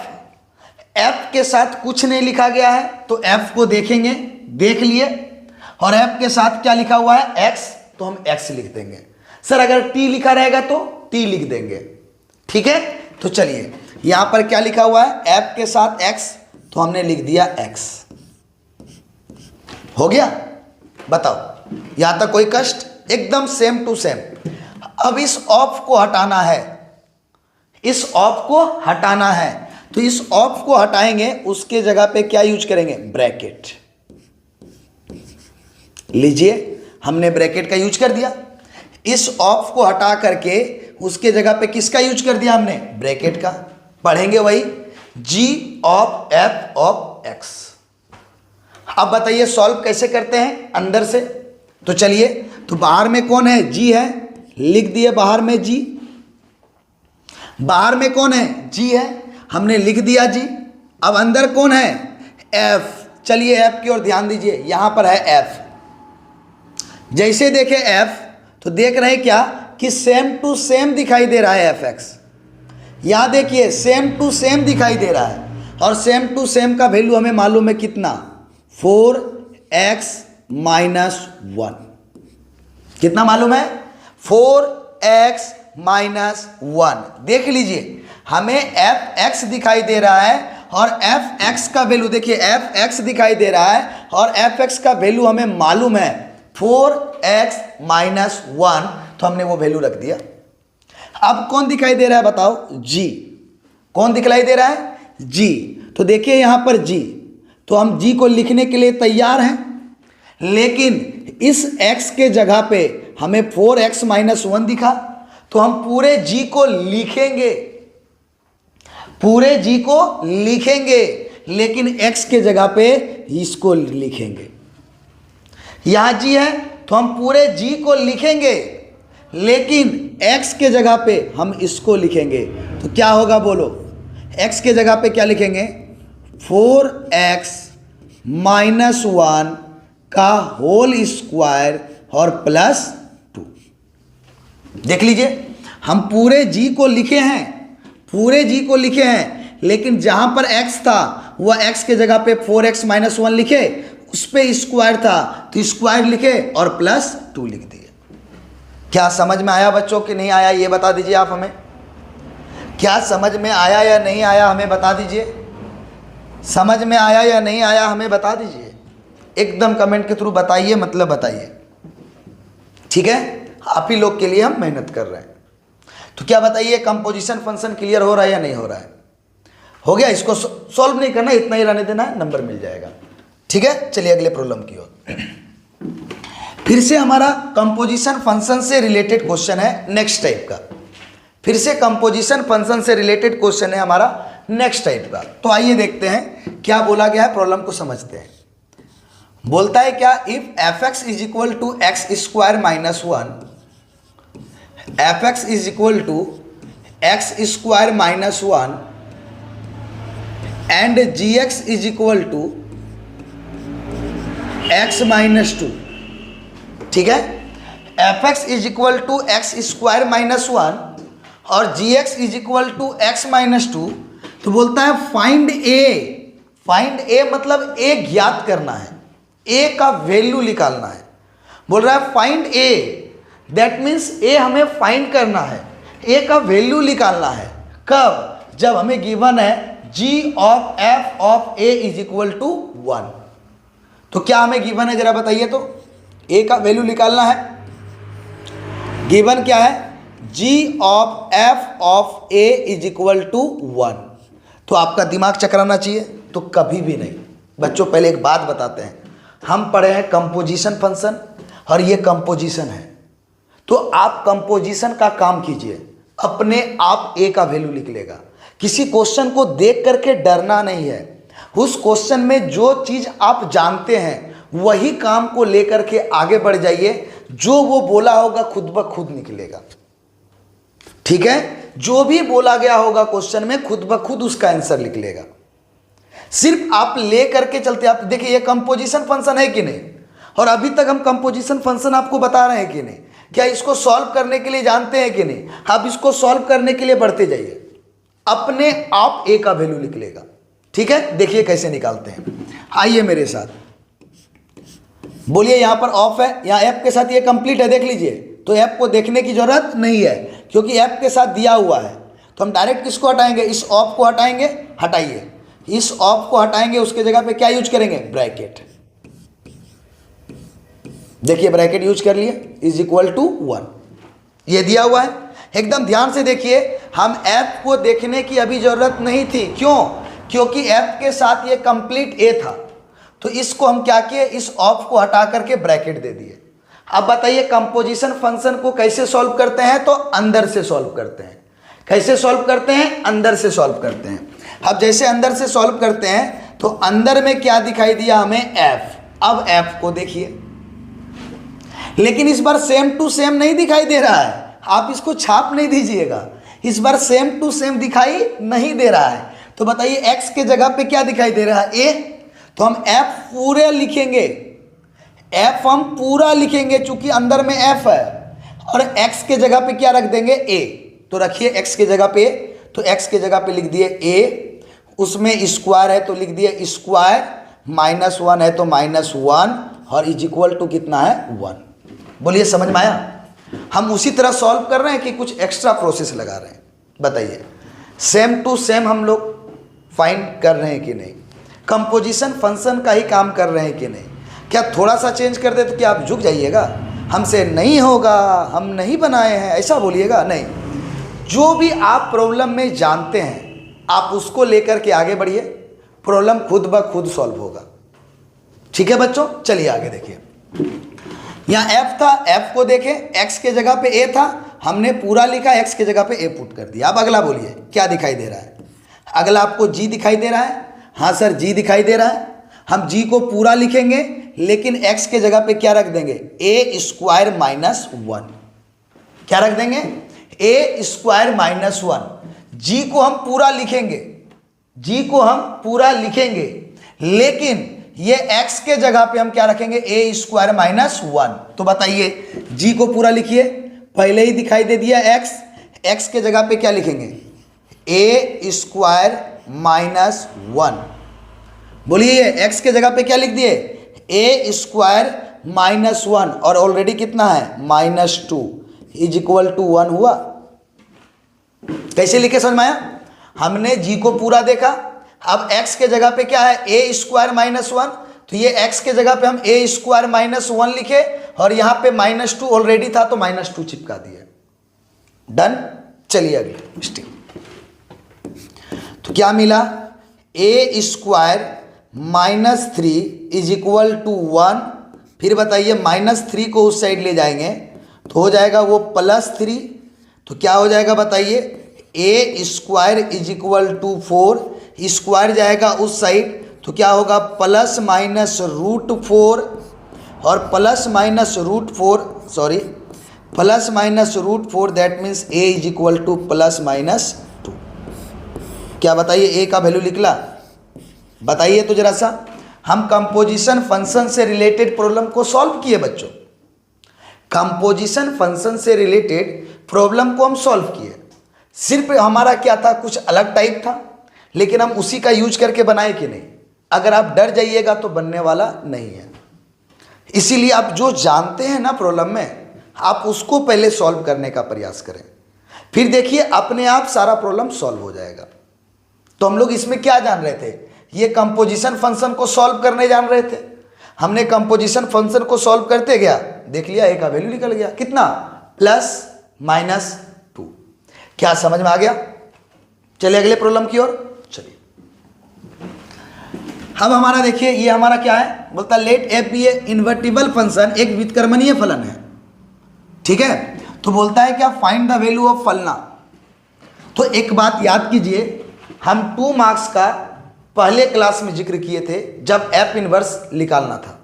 f के साथ कुछ नहीं लिखा गया है, तो f को देखेंगे, देख लिए। और f के साथ क्या लिखा हुआ है? x, तो हम x लिख देंगे। सर अगर t लिखा रहेगा तो t लिख देंगे। ठीक है, तो चलिए यहां पर क्या लिखा हुआ है? f के साथ x, तो हमने लिख दिया x। हो गया? बताओ, यहां तक कोई कष्ट? एकदम सेम टू सेम। अब इस ऑफ को हटाना है, इस ऑफ को हटाना है, तो इस ऑफ को हटाएंगे, उसके जगह पे क्या यूज करेंगे? ब्रैकेट। लीजिए, हमने ब्रैकेट का यूज कर दिया। इस ऑफ को हटा करके उसके जगह पे किसका यूज कर दिया हमने? ब्रैकेट का। पढ़ेंगे वही g of f of x। अब बताइए सॉल्व कैसे करते हैं अंदर से? तो चलिए, तो बाहर में कौन है? g है, लिख दिए बाहर में g। बाहर में कौन है? g है, हमने लिख दिया g। अब अंदर कौन है? f। चलिए f की ओर ध्यान दीजिए, यहां पर है f। जैसे देखे f, तो देख रहे हैं क्या कि सेम टू सेम दिखाई दे रहा है fx। यहां देखिए सेम टू सेम दिखाई दे रहा है, और सेम टू सेम का वैल्यू हमें मालूम है कितना? 4x minus 1। कितना मालूम है? 4x minus 1। देख लीजिए, हमें fx दिखाई दे रहा है, और fx का वैल्यू देखिए, fx दिखाई दे रहा है, और fx का वैल्यू हमें मालूम है 4x माइनस 1, तो हमने वो वैल्यू रख दिया। अब कौन दिखाई दे रहा है बताओ? g। कौन दिखाई दे रहा है? g। तो देखिए यहां पर g, तो हम g को लिखने के लिए तैयार हैं, लेकिन इस x के जगह पे हमें 4x माइनस 1 दिखा, तो हम पूरे g को लिखेंगे, पूरे g को लिखेंगे, लेकिन x के जगह पे इसको लिखेंगे। यहां g है, तो हम पूरे g को लिखेंगे, लेकिन x के जगह पे हम इसको लिखेंगे। तो क्या होगा बोलो? x के जगह पे क्या लिखेंगे? 4x माइनस 1 का होल स्क्वायर और प्लस 2। देख लीजिए, हम पूरे g को लिखे हैं, पूरे g को लिखे हैं, लेकिन जहां पर x था वह x के जगह पे 4x माइनस 1 लिखे, उस पे स्क्वायर था तो स्क्वायर लिखे और प्लस 2 लिख दिए। क्या समझ में आया बच्चों कि नहीं आया? ये बता दीजिए आप हमें। क्या समझ में आया या नहीं आया हमें बता दीजिए। समझ में आया या नहीं आया हमें बता दीजिए। एकदम कमेंट के थ्रू बताइए, मतलब बताइए। ठीक है, आप ही लोग के लिए हम मेहनत कर रहे हैं। तो क्या बताइए, कंपोजिशन फंक्शन क्लियर हो रहा है या नहीं हो रहा है? हो गया? इसको सॉल्व नहीं करना, इतना ही रहने देना है, नंबर मिल जाएगा। ठीक है, चलिए अगले प्रॉब्लम की ओर। फिर से हमारा कंपोजिशन फंक्शन से रिलेटेड क्वेश्चन है नेक्स्ट टाइप का। फिर से कंपोजिशन फंक्शन से रिलेटेड क्वेश्चन है हमारा नेक्स्ट टाइप का। तो आइए देखते हैं क्या बोला गया है, प्रॉब्लम को समझते हैं। बोलता है क्या? If fx is equal to x square minus 1, fx is equal to x square minus 1 and gx is equal to x minus 2। ठीक है, fx is equal to x square minus 1 और gx is equal to x minus 2। तो बोलता है find a। Find a मतलब a ज्ञात करना है। ए का वैल्यू निकालना है। बोल रहा है फाइंड ए, दैट मीन्स ए हमें फाइंड करना है, ए का वैल्यू निकालना है। कब? जब हमें गिवन है g of f of a is equal to 1। तो क्या हमें गिवन है जरा बताइए तो? ए का वैल्यू निकालना है। गिवन क्या है? G of f of a is equal to 1। तो आपका दिमाग चकराना चाहिए? तो कभी भी नहीं बच्चों। पहले एक बात बताते हैं, हम पढ़े हैं कंपोजिशन फंक्शन और ये कंपोजिशन है। तो आप कंपोजिशन का काम कीजिए, अपने आप ए का वैल्यू लिख लेगा। किसी क्वेश्चन को देख करके डरना नहीं है। उस क्वेश्चन में जो चीज आप जानते हैं वही काम को लेकर के आगे बढ़ जाइए। जो वो बोला होगा खुद ब खुद निकलेगा। ठीक है? जो भी बोला गया होगा क्वेश्चन में खुद ब खुद उसका आंसर निकलेगा। सिर्फ आप ले करके चलते। आप देखिए ये कंपोजिशन फंक्शन है कि नहीं, और अभी तक हम कंपोजिशन फंक्शन आपको बता रहे हैं कि नहीं? क्या इसको सॉल्व करने के लिए जानते हैं कि नहीं? आप इसको सॉल्व करने के लिए बढ़ते जाइए, अपने आप ए का वैल्यू निकलेगा। ठीक है? देखिए कैसे निकालते हैं। आइए मेरे साथ, बोलिए यहां पर ऑफ है, यहां एफ के साथ ये कंप्लीट है, देख लीजिए। तो एफ को देखने की जरूरत नहीं है क्योंकि एफ के साथ दिया हुआ है। तो हम डायरेक्ट किसको हटाएंगे? इस ऑफ को हटाएंगे। हटाइए, इस ऑफ को हटाएंगे, उसके जगह पे क्या यूज करेंगे? ब्रैकेट। देखिए ब्रैकेट यूज कर लिए, इज इक्वल टू 1। ये दिया हुआ है। एकदम ध्यान से देखिए, हम एफ को देखने की अभी जरूरत नहीं थी। क्यों? क्योंकि एफ के साथ ये कंप्लीट ए था। तो इसको हम क्या किए? इस ऑफ को हटा करके ब्रैकेट दे दिए। अब बताइए कंपोजिशन फंक्शन को कैसे सॉल्व करते हैं? तो अंदर से सॉल्व करते हैं। कैसे सॉल्व करते हैं? अंदर से सॉल्व करते हैं। अब जैसे अंदर से सॉल्व करते हैं तो अंदर में क्या दिखाई दिया हमें? एफ। अब एफ को देखिए, लेकिन इस बार सेम टू सेम नहीं दिखाई दे रहा है। आप इसको छाप नहीं दीजिएगा, इस बार सेम टू सेम दिखाई नहीं दे रहा है। तो बताइए एक्स के जगह पे क्या दिखाई दे रहा है? ए। तो हम एफ पूरे लिखेंगे, एफ हम पूरा लिखेंगे चूंकि अंदर में एफ है, और एक्स के जगह पे क्या रख देंगे? ए। तो रखिए एक्स के जगह पे, तो एक्स के जगह पे लिख दिए ए, उसमें स्क्वायर है तो लिख दिए स्क्वायर, -1 है तो -1, और इज इक्वल टू कितना है? 1। बोलिए समझ में आया? हम उसी तरह सॉल्व कर रहे हैं कि कुछ एक्स्ट्रा प्रोसेस लगा रहे हैं? बताइए, सेम टू सेम हम लोग फाइंड कर रहे हैं कि नहीं? कंपोजिशन फंक्शन का ही काम कर रहे हैं कि नहीं? क्या थोड़ा सा चेंज कर दे तो क्या आप झुक जाइएगा? हमसे नहीं होगा, हम नहीं बनाए हैं, ऐसा बोलिएगा? नहीं। जो भी आप प्रॉब्लम में जानते हैं आप उसको लेकर के आगे बढ़िए, प्रॉब्लम खुद ब खुद सॉल्व होगा। ठीक है बच्चों? चलिए आगे देखिए। यहाँ एफ था, एफ को देखें, एक्स के जगह पे ए था, हमने पूरा लिखा, एक्स के जगह पे ए पुट कर दिया। अब अगला बोलिए क्या दिखाई दे रहा है? अगला आपको जी दिखाई दे रहा है? हाँ सर जी दिखाई दे रहा है। हम जी को पूरा लिखेंगे लेकिन एक्स के जगह पे क्या रख देंगे? ए स्क्वायर -1। क्या रख देंगे? ए स्क्वायर -1। जी को हम पूरा लिखेंगे, जी को हम पूरा लिखेंगे, लेकिन ये x के जगह पे हम क्या रखेंगे? ए स्क्वायर -1। तो बताइए जी को पूरा लिखिए, पहले ही दिखाई दे दिया x, x के जगह पे क्या लिखेंगे? ए स्क्वायर -1। बोलिए x के जगह पे क्या लिख दिए? ए स्क्वायर -1, और ऑलरेडी कितना है? -2 इज इक्वल टू 1 हुआ। कैसे लिखे समझ में आया? हमने जी को पूरा देखा, अब x के जगह पे क्या है? ए स्क्वायर -1, तो ये x के जगह पे हम ए स्क्वायर -1 लिखे, और यहाँ पे -2 ऑलरेडी था तो -2 चिपका दिया। डन। चलिए अगले स्टेप। तो क्या मिला? ए स्क्वायर -3 इज इक्वल टू 1। फिर बताइए -3 को उस साइड ले जाएंगे तो हो जाएगा वो +3। तो क्या हो जाएगा बताइए? A square is equal to 4, square जाएगा उस साइड तो क्या होगा? +-√4, और +-√4 that means a is equal to +-2। क्या बताइए ए का वैल्यू निकला? बताइए तो जरा सा। हम कंपोजिशन फंक्शन से रिलेटेड प्रॉब्लम को सॉल्व किए बच्चों, कंपोजिशन फंक्शन से रिलेटेड प्रॉब्लम को हम सॉल्व किए। सिर्फ हमारा क्या था? कुछ अलग टाइप था, लेकिन हम उसी का यूज करके बनाए कि नहीं? अगर आप डर जाइएगा तो बनने वाला नहीं है। इसीलिए आप जो जानते हैं ना प्रॉब्लम में, आप उसको पहले सॉल्व करने का प्रयास करें, फिर देखिए अपने आप सारा प्रॉब्लम सॉल्व हो जाएगा। तो हम लोग इसमें क्या जान रहे थे, ये कंपोजिशन फंक्शन को सॉल्व करने जान रहे थे। हमने कंपोजिशन फंक्शन को सॉल्व करते गया, देख लिया ए का वैल्यू निकल गया, कितना, +-2। क्या समझ में आ गया? चलिए अगले प्रॉब्लम की ओर चलिए। अब हमारा देखिए ये हमारा क्या है, बोलता है लेट एफ बी ए इन्वर्टिबल फंक्शन, एक व्युत्क्रमणीय फलन है, ठीक है। तो बोलता है क्या, फाइंड द वैल्यू ऑफ फलना। तो एक बात याद कीजिए, हम 2 मार्क्स का पहले क्लास में जिक्र किए थे जब एफ इनवर्स निकालना था,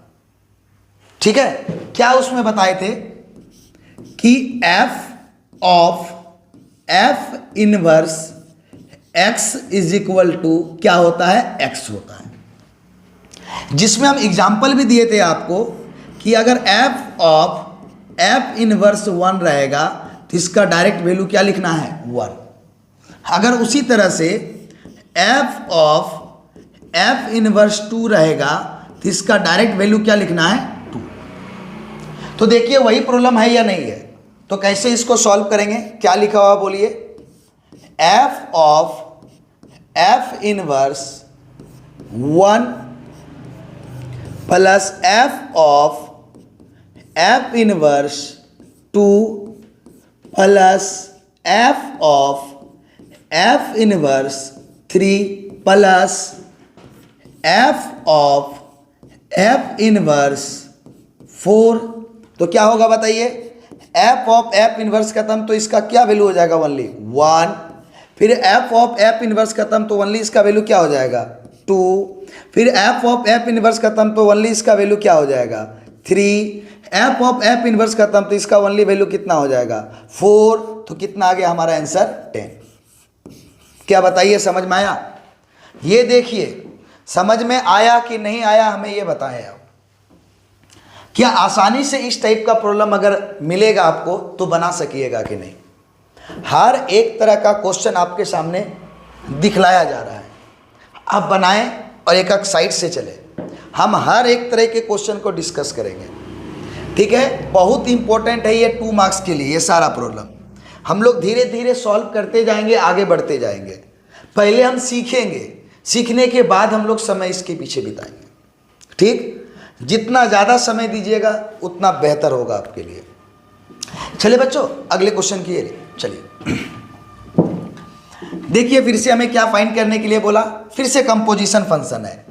ठीक है। क्या उसमें बताए थे कि f of f inverse x is equal to क्या होता है, एक्स होता है। जिसमें हम एग्जाम्पल भी दिए थे आपको कि अगर एफ ऑफ एफ इनवर्स 1 रहेगा तो इसका डायरेक्ट वैल्यू क्या लिखना है, 1। अगर उसी तरह से एफ ऑफ एफ इनवर्स 2 रहेगा तो इसका डायरेक्ट वैल्यू क्या लिखना है, 2। तो देखिए वही प्रॉब्लम है या नहीं है, तो कैसे इसको सॉल्व करेंगे, क्या लिखा हुआ बोलिए, F of f inverse 1 plus F of f inverse 2 plus F of f inverse 3 plus F of f inverse 4। तो क्या होगा बताइए, एफ ऑफ एफ इनवर्स खत्म तो इसका क्या वैल्यू हो जाएगा, ओनली 1। फिर एफ ऑफ एफ इनवर्स खत्म तो ओनली इसका वैल्यू क्या हो जाएगा, 2। फिर एफ ऑफ एफ इनवर्स खत्म तो ओनली इसका वैल्यू क्या हो जाएगा, 3। एफ ऑफ एफ इनवर्स खत्म तो इसका ओनली वैल्यू कितना हो जाएगा, 4। तो कितना आ गया हमारा आंसर, 10। क्या बताइए, समझ में आया? ये देखिए समझ में आया कि नहीं आया, हमें ये बताएं आप। क्या आसानी से इस टाइप का प्रॉब्लम अगर मिलेगा आपको तो बना सकिएगा कि नहीं? हर एक तरह का क्वेश्चन आपके सामने दिखलाया जा रहा है, आप बनाएं और एक एक साइड से चले। हम हर एक तरह के क्वेश्चन को डिस्कस करेंगे, ठीक है। बहुत इंपॉर्टेंट है ये 2 मार्क्स के लिए, ये सारा प्रॉब्लम हम लोग धीरे धीरे सॉल्व करते जाएंगे, आगे बढ़ते जाएंगे। पहले हम सीखेंगे, सीखने के बाद हम लोग समय इसके पीछे बिताएंगे, ठीक। जितना ज़्यादा समय दीजिएगा उतना बेहतर होगा आपके लिए। चलिए बच्चों अगले क्वेश्चन की चलिए। देखिए फिर से हमें क्या फाइंड करने के लिए बोला, फिर से कंपोजिशन फंक्शन है,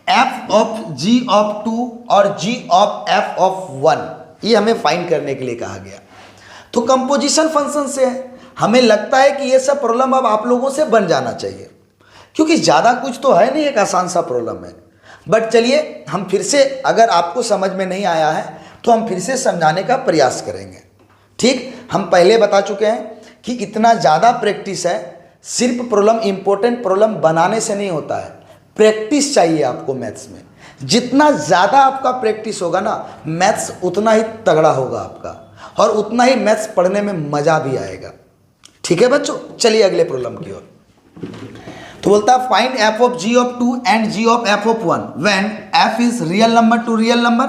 एफ ऑफ जी ऑफ 2 और जी ऑफ एफ ऑफ 1, ये हमें फाइंड करने के लिए कहा गया। तो कंपोजिशन फंक्शन से हमें लगता है कि ये सब प्रॉब्लम अब आप लोगों से बन जाना चाहिए, क्योंकि ज़्यादा कुछ तो है नहीं, एक आसान सा प्रॉब्लम है। बट चलिए हम फिर से, अगर आपको समझ में नहीं आया है तो हम फिर से समझाने का प्रयास करेंगे, ठीक। हम पहले बता चुके हैं कि इतना ज़्यादा प्रैक्टिस है, सिर्फ प्रॉब्लम, इंपॉर्टेंट प्रॉब्लम बनाने से नहीं होता है, प्रैक्टिस चाहिए आपको मैथ्स में। जितना ज़्यादा आपका प्रैक्टिस होगा ना, मैथ्स उतना ही तगड़ा होगा आपका, और उतना ही मैथ्स पढ़ने में मज़ा भी आएगा, ठीक है बच्चों। चलिए अगले प्रॉब्लम की ओर। तो बोलता है find f of g of 2 and g of f of 1 when f is real number to real number,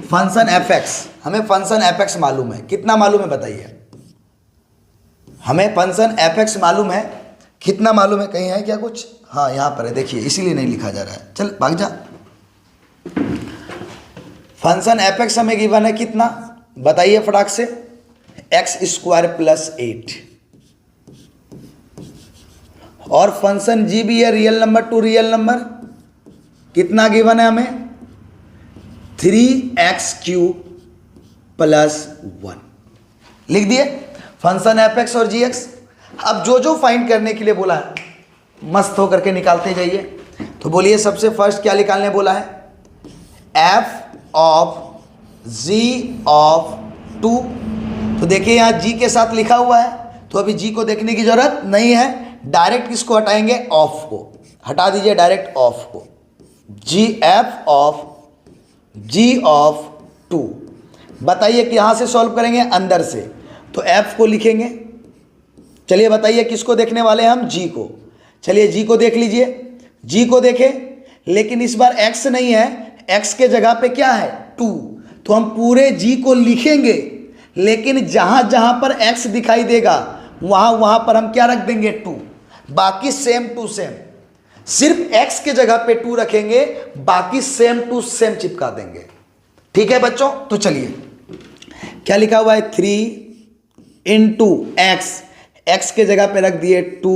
function f x. हमें फंक्शन एफ एक्स मालूम है, कितना मालूम है बताइए, हमें फंक्शन एफ एक्स मालूम है, कितना मालूम है, कहीं है क्या कुछ? हाँ यहाँ पर है, देखिए इसीलिए नहीं लिखा जा रहा है, चल भाग जा। फंक्शन एफ एक्स हमें गिवन है कितना बताइए फटाक से, x² + 8, और फंक्शन जी भी है real number to real number, कितना गिवन है हमें, 3x³ + 1। लिख दिए फंक्शन एफ एक्स और जी एक्स। अब जो जो फाइंड करने के लिए बोला है मस्त होकर के निकालते जाइए। तो बोलिए सबसे फर्स्ट क्या निकालने बोला है, एफ ऑफ जी ऑफ 2। तो देखिए यहाँ जी के साथ लिखा हुआ है, तो अभी जी को देखने की जरूरत नहीं है, डायरेक्ट किसको हटाएंगे, ऑफ को हटा दीजिए, डायरेक्ट ऑफ को, जी एफ ऑफ जी ऑफ 2। बताइए कि यहाँ से सॉल्व करेंगे, अंदर से, तो एफ को लिखेंगे। चलिए बताइए किसको देखने वाले हैं हम, जी को। चलिए जी को देख लीजिए, जी को देखें, लेकिन इस बार एक्स नहीं है, एक्स के जगह पे क्या है, 2। तो हम पूरे जी को लिखेंगे, लेकिन जहां जहां पर एक्स दिखाई देगा वहां वहां पर हम क्या रख देंगे 2, बाकी सेम टू सेम। सिर्फ एक्स के जगह पे 2 रखेंगे, बाकी सेम टू सेम चिपका देंगे। ठीक है बच्चों, तो चलिए क्या लिखा हुआ है 3 इंटू एक्स, एक्स के जगह पे रख दिए 2,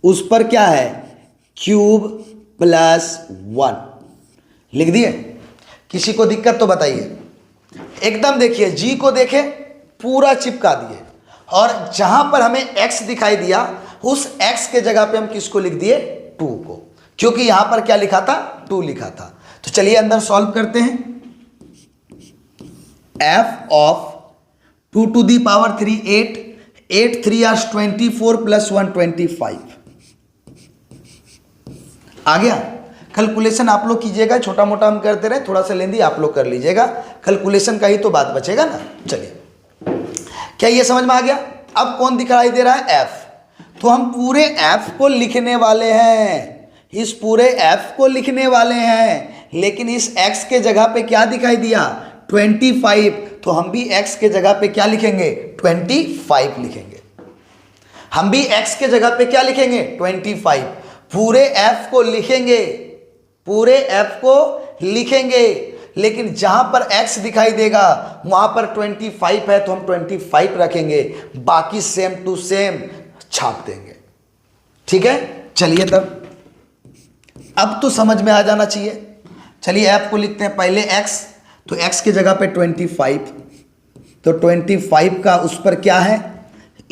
उस पर क्या है क्यूब प्लस 1 लिख दिए। किसी को दिक्कत तो बताइए। एकदम देखिए जी को देखे पूरा चिपका दिए, और जहां पर हमें x दिखाई दिया उस x के जगह पे हम किसको लिख दिए 2 को, क्योंकि यहां पर क्या लिखा था 2 लिखा था। तो चलिए अंदर सॉल्व करते हैं। f of 2 to the power 3 8, 8 3 are 24 plus 1 25 आ गया। कैलकुलेशन आप लोग कीजिएगा, छोटा मोटा हम करते रहे, थोड़ा सा लेंदी आप लोग कर लीजिएगा, कैलकुलेशन का ही तो बात बचेगा ना। चलिए क्या ये समझ में आ गया। अब कौन दिखाई दे रहा है f, तो हम पूरे f को लिखने वाले हैं, इस पूरे f को लिखने वाले हैं, लेकिन इस x के जगह पे क्या दिखाई दिया 25, तो हम भी x के जगह पे क्या लिखेंगे 25 लिखेंगे। हम भी x के जगह पे क्या लिखेंगे 25, पूरे f को लिखेंगे, पूरे f को लिखेंगे, लेकिन जहां पर x दिखाई देगा वहां पर 25 है, तो हम 25 रखेंगे, बाकी सेम टू सेम छाप देंगे। ठीक है, चलिए तब अब तो समझ में आ जाना चाहिए। चलिए f को लिखते हैं पहले x, तो x की जगह पे 25, तो 25 का उस पर क्या है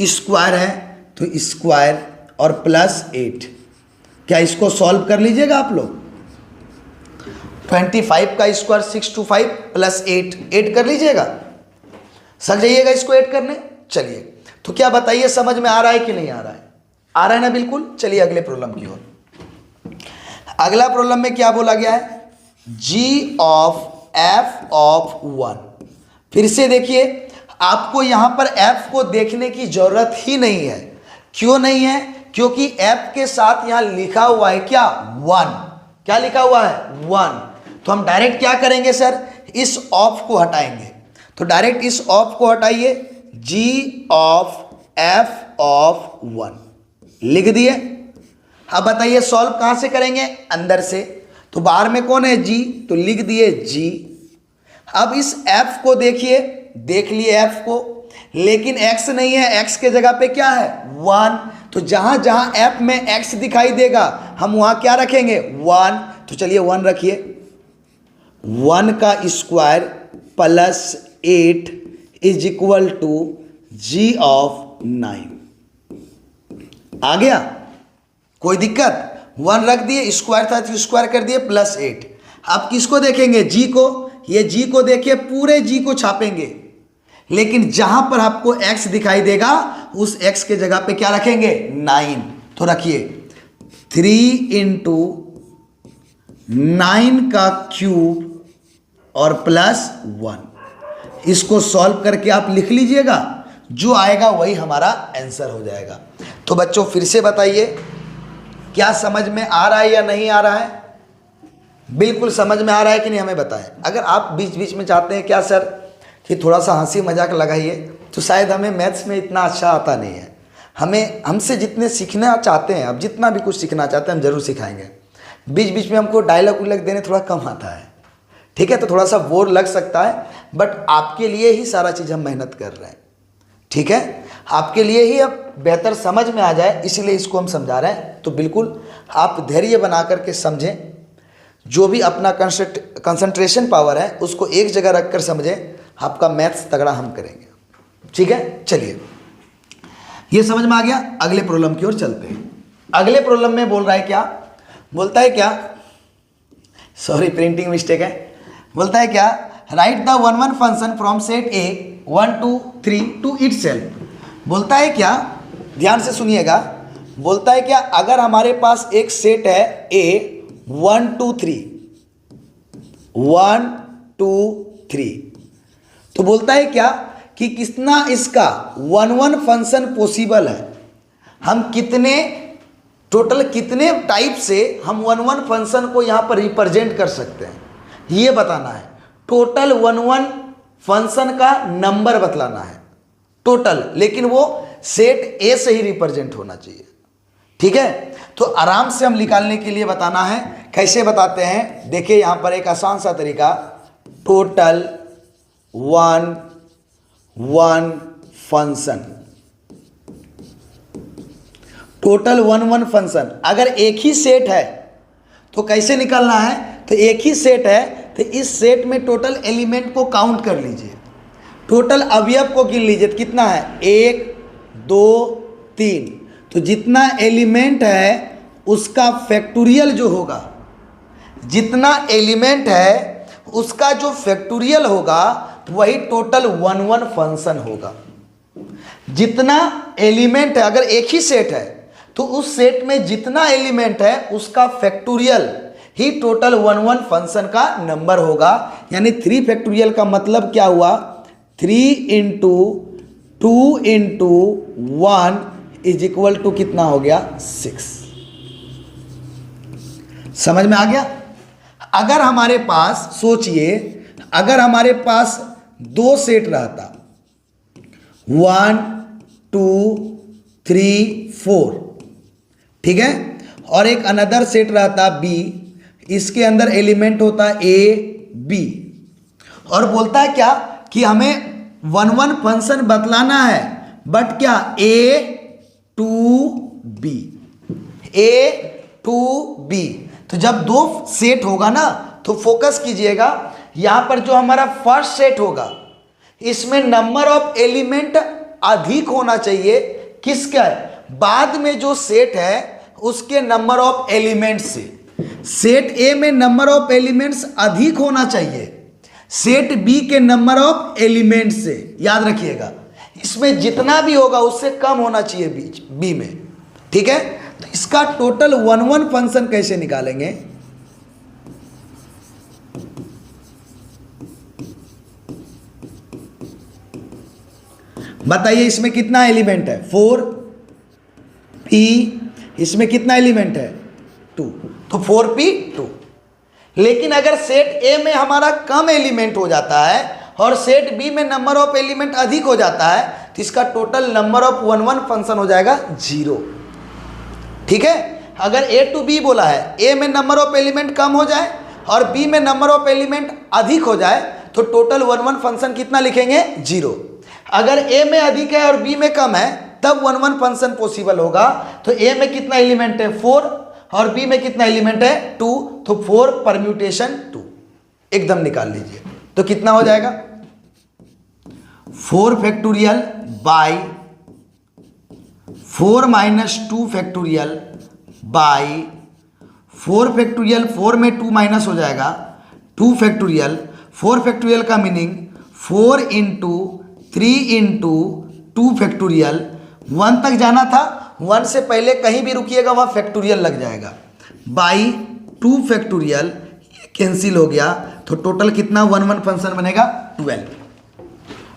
स्क्वायर है, तो स्क्वायर और प्लस 8। क्या इसको सॉल्व कर लीजिएगा आप लोग। 25 का स्क्वायर 625 प्लस 8, 8 कर लीजिएगा, सक जाइएगा इसको 8 करने। चलिए तो क्या बताइए समझ में आ रहा है कि नहीं आ रहा है, आ रहा है ना बिल्कुल। चलिए अगले प्रॉब्लम की ओर। अगला प्रॉब्लम में क्या बोला गया है g ऑफ f ऑफ 1। फिर से देखिए, आपको यहां पर f को देखने की जरूरत ही नहीं है। क्यों नहीं है, क्योंकि f के साथ यहां लिखा हुआ है क्या 1, क्या लिखा हुआ है 1। तो हम डायरेक्ट क्या करेंगे सर, इस ऑफ को हटाएंगे, तो डायरेक्ट इस ऑफ को हटाइए, g ऑफ f ऑफ 1 लिख दिए। अब बताइए सॉल्व कहां से करेंगे, अंदर से, तो बाहर में कौन है g, तो लिख दिए g। अब इस f को देखिए, देख लिए f को, लेकिन x नहीं है, x के जगह पे क्या है 1, तो जहां जहां f में x दिखाई देगा हम वहां क्या रखेंगे 1, तो चलिए 1 रखिए। 1 का square plus 8 is equal to g of 9। आ गया, कोई दिक्कत। 1 रख दिए, स्क्वायर था तो स्क्वायर कर दिए, प्लस 8। अब किसको देखेंगे g को, ये g को देखिए, पूरे g को छापेंगे, लेकिन जहां पर आपको x दिखाई देगा उस x के जगह पे क्या रखेंगे 9, तो रखिए 3 इंटू 9 का क्यूब और प्लस 1। इसको सॉल्व करके आप लिख लीजिएगा, जो आएगा वही हमारा आंसर हो जाएगा। तो बच्चों फिर से बताइए, क्या समझ में आ रहा है या नहीं आ रहा है। बिल्कुल समझ में आ रहा है कि नहीं, हमें बताएं। अगर आप बीच बीच में चाहते हैं क्या सर कि थोड़ा सा हंसी मजाक लगाइए, तो शायद हमें मैथ्स में इतना अच्छा आता नहीं है। हमसे जितने सीखना चाहते हैं, अब जितना भी कुछ सीखना चाहते हैं हम जरूर सिखाएंगे। बीच बीच में हमको डायलॉग उलग देने थोड़ा कम आता है, ठीक है, तो थोड़ा सा बोर लग सकता है, बट आपके लिए ही सारा चीज़ हम मेहनत कर रहे हैं। ठीक है, आपके लिए ही अब बेहतर समझ में आ जाए, इसीलिए इसको हम समझा रहे हैं। तो बिल्कुल आप धैर्य बना करके समझें, जो भी अपना कंसंट्रेशन पावर है उसको एक जगह रख कर समझें, आपका मैथ्स तगड़ा हम करेंगे। ठीक है, चलिए ये समझ में आ गया। अगले प्रॉब्लम की ओर चलते हैं। अगले प्रॉब्लम में बोल रहा है क्या, बोलता है क्या, सॉरी प्रिंटिंग मिस्टेक है, बोलता है क्या, write the one function from set A 1 2 3 to itself. बोलता है क्या, ध्यान से सुनिएगा, बोलता है क्या, अगर हमारे पास एक सेट है ए 1 2 3 1 2 3, तो बोलता है क्या कि कितना इसका 1 फंक्शन पॉसिबल है, हम कितने टोटल कितने टाइप से हम 1 फंक्शन को यहाँ पर रिप्रेजेंट कर सकते हैं, ये बताना है। टोटल वन वन फंक्शन का नंबर बतलाना है टोटल, लेकिन वो सेट ए से ही रिप्रेजेंट होना चाहिए। ठीक है, तो आराम से हम निकालने के लिए बताना है। कैसे बताते हैं, देखिए यहां पर एक आसान सा तरीका, total one one function, total one one function अगर एक ही सेट है तो कैसे निकालना है, तो एक ही सेट है तो इस सेट में टोटल एलिमेंट को काउंट कर लीजिए, टोटल अवयव को गिन लीजिए, कितना है 1 2 3, तो जितना एलिमेंट है उसका फैक्टोरियल जो होगा, जितना एलिमेंट है उसका जो फैक्टोरियल होगा वही टोटल वन वन फंक्शन होगा। जितना एलिमेंट है, अगर एक ही सेट है तो उस सेट में जितना एलिमेंट है उसका फैक्टोरियल ही टोटल वन वन फंक्शन का नंबर होगा। यानी 3 फैक्टोरियल का मतलब क्या हुआ, 3 into 2 into 1 is equal to कितना हो गया 6। समझ में आ गया। अगर हमारे पास सोचिए, अगर हमारे पास 2 सेट रहता 1 2 3 4, ठीक है, और एक अनदर सेट रहता बी, इसके अंदर एलिमेंट होता ए बी, और बोलता है क्या कि हमें वन वन फंक्शन बतलाना है, बट क्या a to b, a to b. तो जब 2 सेट होगा ना तो फोकस कीजिएगा, यहां पर जो हमारा फर्स्ट सेट होगा इसमें नंबर ऑफ एलिमेंट अधिक होना चाहिए किसका है, बाद में जो सेट है उसके नंबर ऑफ एलिमेंट्स से। सेट ए में नंबर ऑफ एलिमेंट्स अधिक होना चाहिए सेट बी के नंबर ऑफ एलिमेंट्स से, याद रखिएगा। इसमें जितना भी होगा उससे कम होना चाहिए बी में, ठीक है। तो इसका टोटल वन वन फंक्शन कैसे निकालेंगे, बताइए। इसमें कितना एलिमेंट है 4 पी, इसमें कितना एलिमेंट है 2, तो 4p 2। लेकिन अगर सेट ए में हमारा कम एलिमेंट हो जाता है और सेट बी में नंबर ऑफ एलिमेंट अधिक हो जाता है तो इसका total number of one one function हो जाएगा 0, ठीक है। अगर ए टू बी बोला है, ए में नंबर ऑफ एलिमेंट कम हो जाए और बी में नंबर ऑफ एलिमेंट अधिक हो जाए तो टोटल वन वन फंक्शन कितना लिखेंगे 0। अगर ए में अधिक है और बी में कम है तब वन वन फंक्शन पॉसिबल होगा। तो ए में कितना एलिमेंट है 4 और बी में कितना एलिमेंट है 2, तो 4 परम्यूटेशन 2 एकदम निकाल लीजिए। तो कितना हो जाएगा 4 factorial by 4 minus 2 factorial by 4 factorial, 4 में 2 माइनस हो जाएगा 2 फैक्टोरियल। 4 फैक्टोरियल का मीनिंग 4 इंटू 3 इंटू 2 फैक्टोरियल। 1 तक जाना था, 1 से पहले कहीं भी रुकिएगा वहाँ फैक्टोरियल लग जाएगा, बाई 2 फैक्टोरियल, कैंसिल हो गया। तो टोटल कितना वन वन फंक्शन बनेगा 12।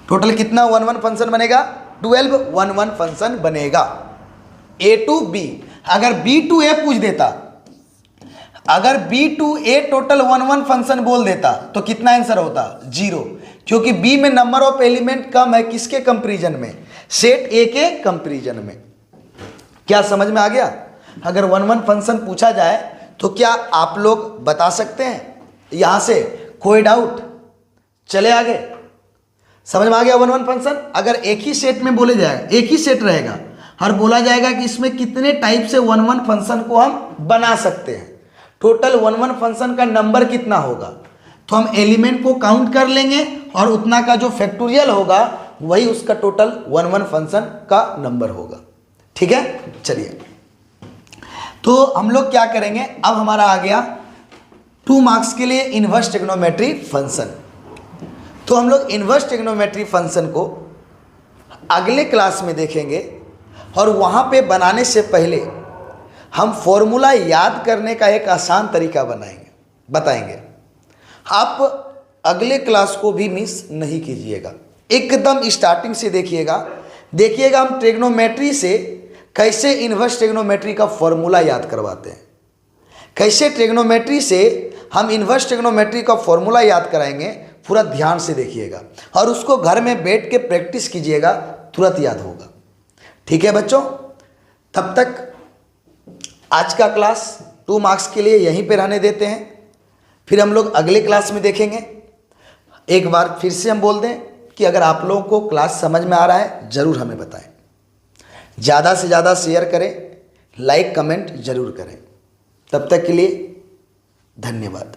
टोटल कितना वन वन फंक्शन बनेगा 12 वन वन फंक्शन बनेगा। ए टू बी, अगर बी टू ए पूछ देता, अगर B to A total one one function बोल देता तो कितना आंसर होता 0, क्योंकि बी में नंबर ऑफ एलिमेंट कम है किसके कंपैरिजन में, सेट ए के कंपैरिजन में। क्या समझ में आ गया। अगर वन वन फंक्शन पूछा जाए तो क्या आप लोग बता सकते हैं यहां से, कोई डाउट, चले आगे। समझ में आ गया वन वन फंक्शन। अगर एक ही सेट में बोले जाएगा, एक ही सेट रहेगा और बोला जाएगा कि इसमें कितने टाइप से वन वन फंक्शन को हम बना सकते हैं, टोटल वन वन फंक्शन का नंबर कितना होगा, तो हम एलिमेंट को काउंट कर लेंगे और उतना का जो फैक्टोरियल होगा वही उसका टोटल वन वन फंक्शन का नंबर होगा, ठीक है। चलिए, तो हम लोग क्या करेंगे, अब हमारा आ गया 2 मार्क्स के लिए इनवर्स ट्रिग्नोमेट्री फंक्शन। तो हम लोग इनवर्स ट्रिग्नोमेट्री फंक्शन को अगले क्लास में देखेंगे और वहाँ पे बनाने से पहले हम फॉर्मूला याद करने का एक आसान तरीका बताएंगे। आप अगले क्लास को भी मिस नहीं कीजिएगा, एकदम स्टार्टिंग से देखिएगा हम ट्रिग्नोमेट्री से कैसे इनवर्स ट्रिग्नोमेट्री का फॉर्मूला याद करवाते हैं, कैसे ट्रिग्नोमेट्री से हम इनवर्स ट्रिग्नोमेट्री का फॉर्मूला याद कराएंगे पूरा ध्यान से देखिएगा और उसको घर में बैठ के प्रैक्टिस कीजिएगा, तुरंत याद होगा। ठीक है बच्चों, तब तक आज का क्लास 2 मार्क्स के लिए यहीं पे रहने देते हैं, फिर हम लोग अगले क्लास में देखेंगे। एक बार फिर से हम बोल दें कि अगर आप लोगों को क्लास समझ में आ रहा है ज़रूर हमें बताएं, ज़्यादा से ज़्यादा शेयर करें, लाइक कमेंट ज़रूर करें। तब तक के लिए धन्यवाद।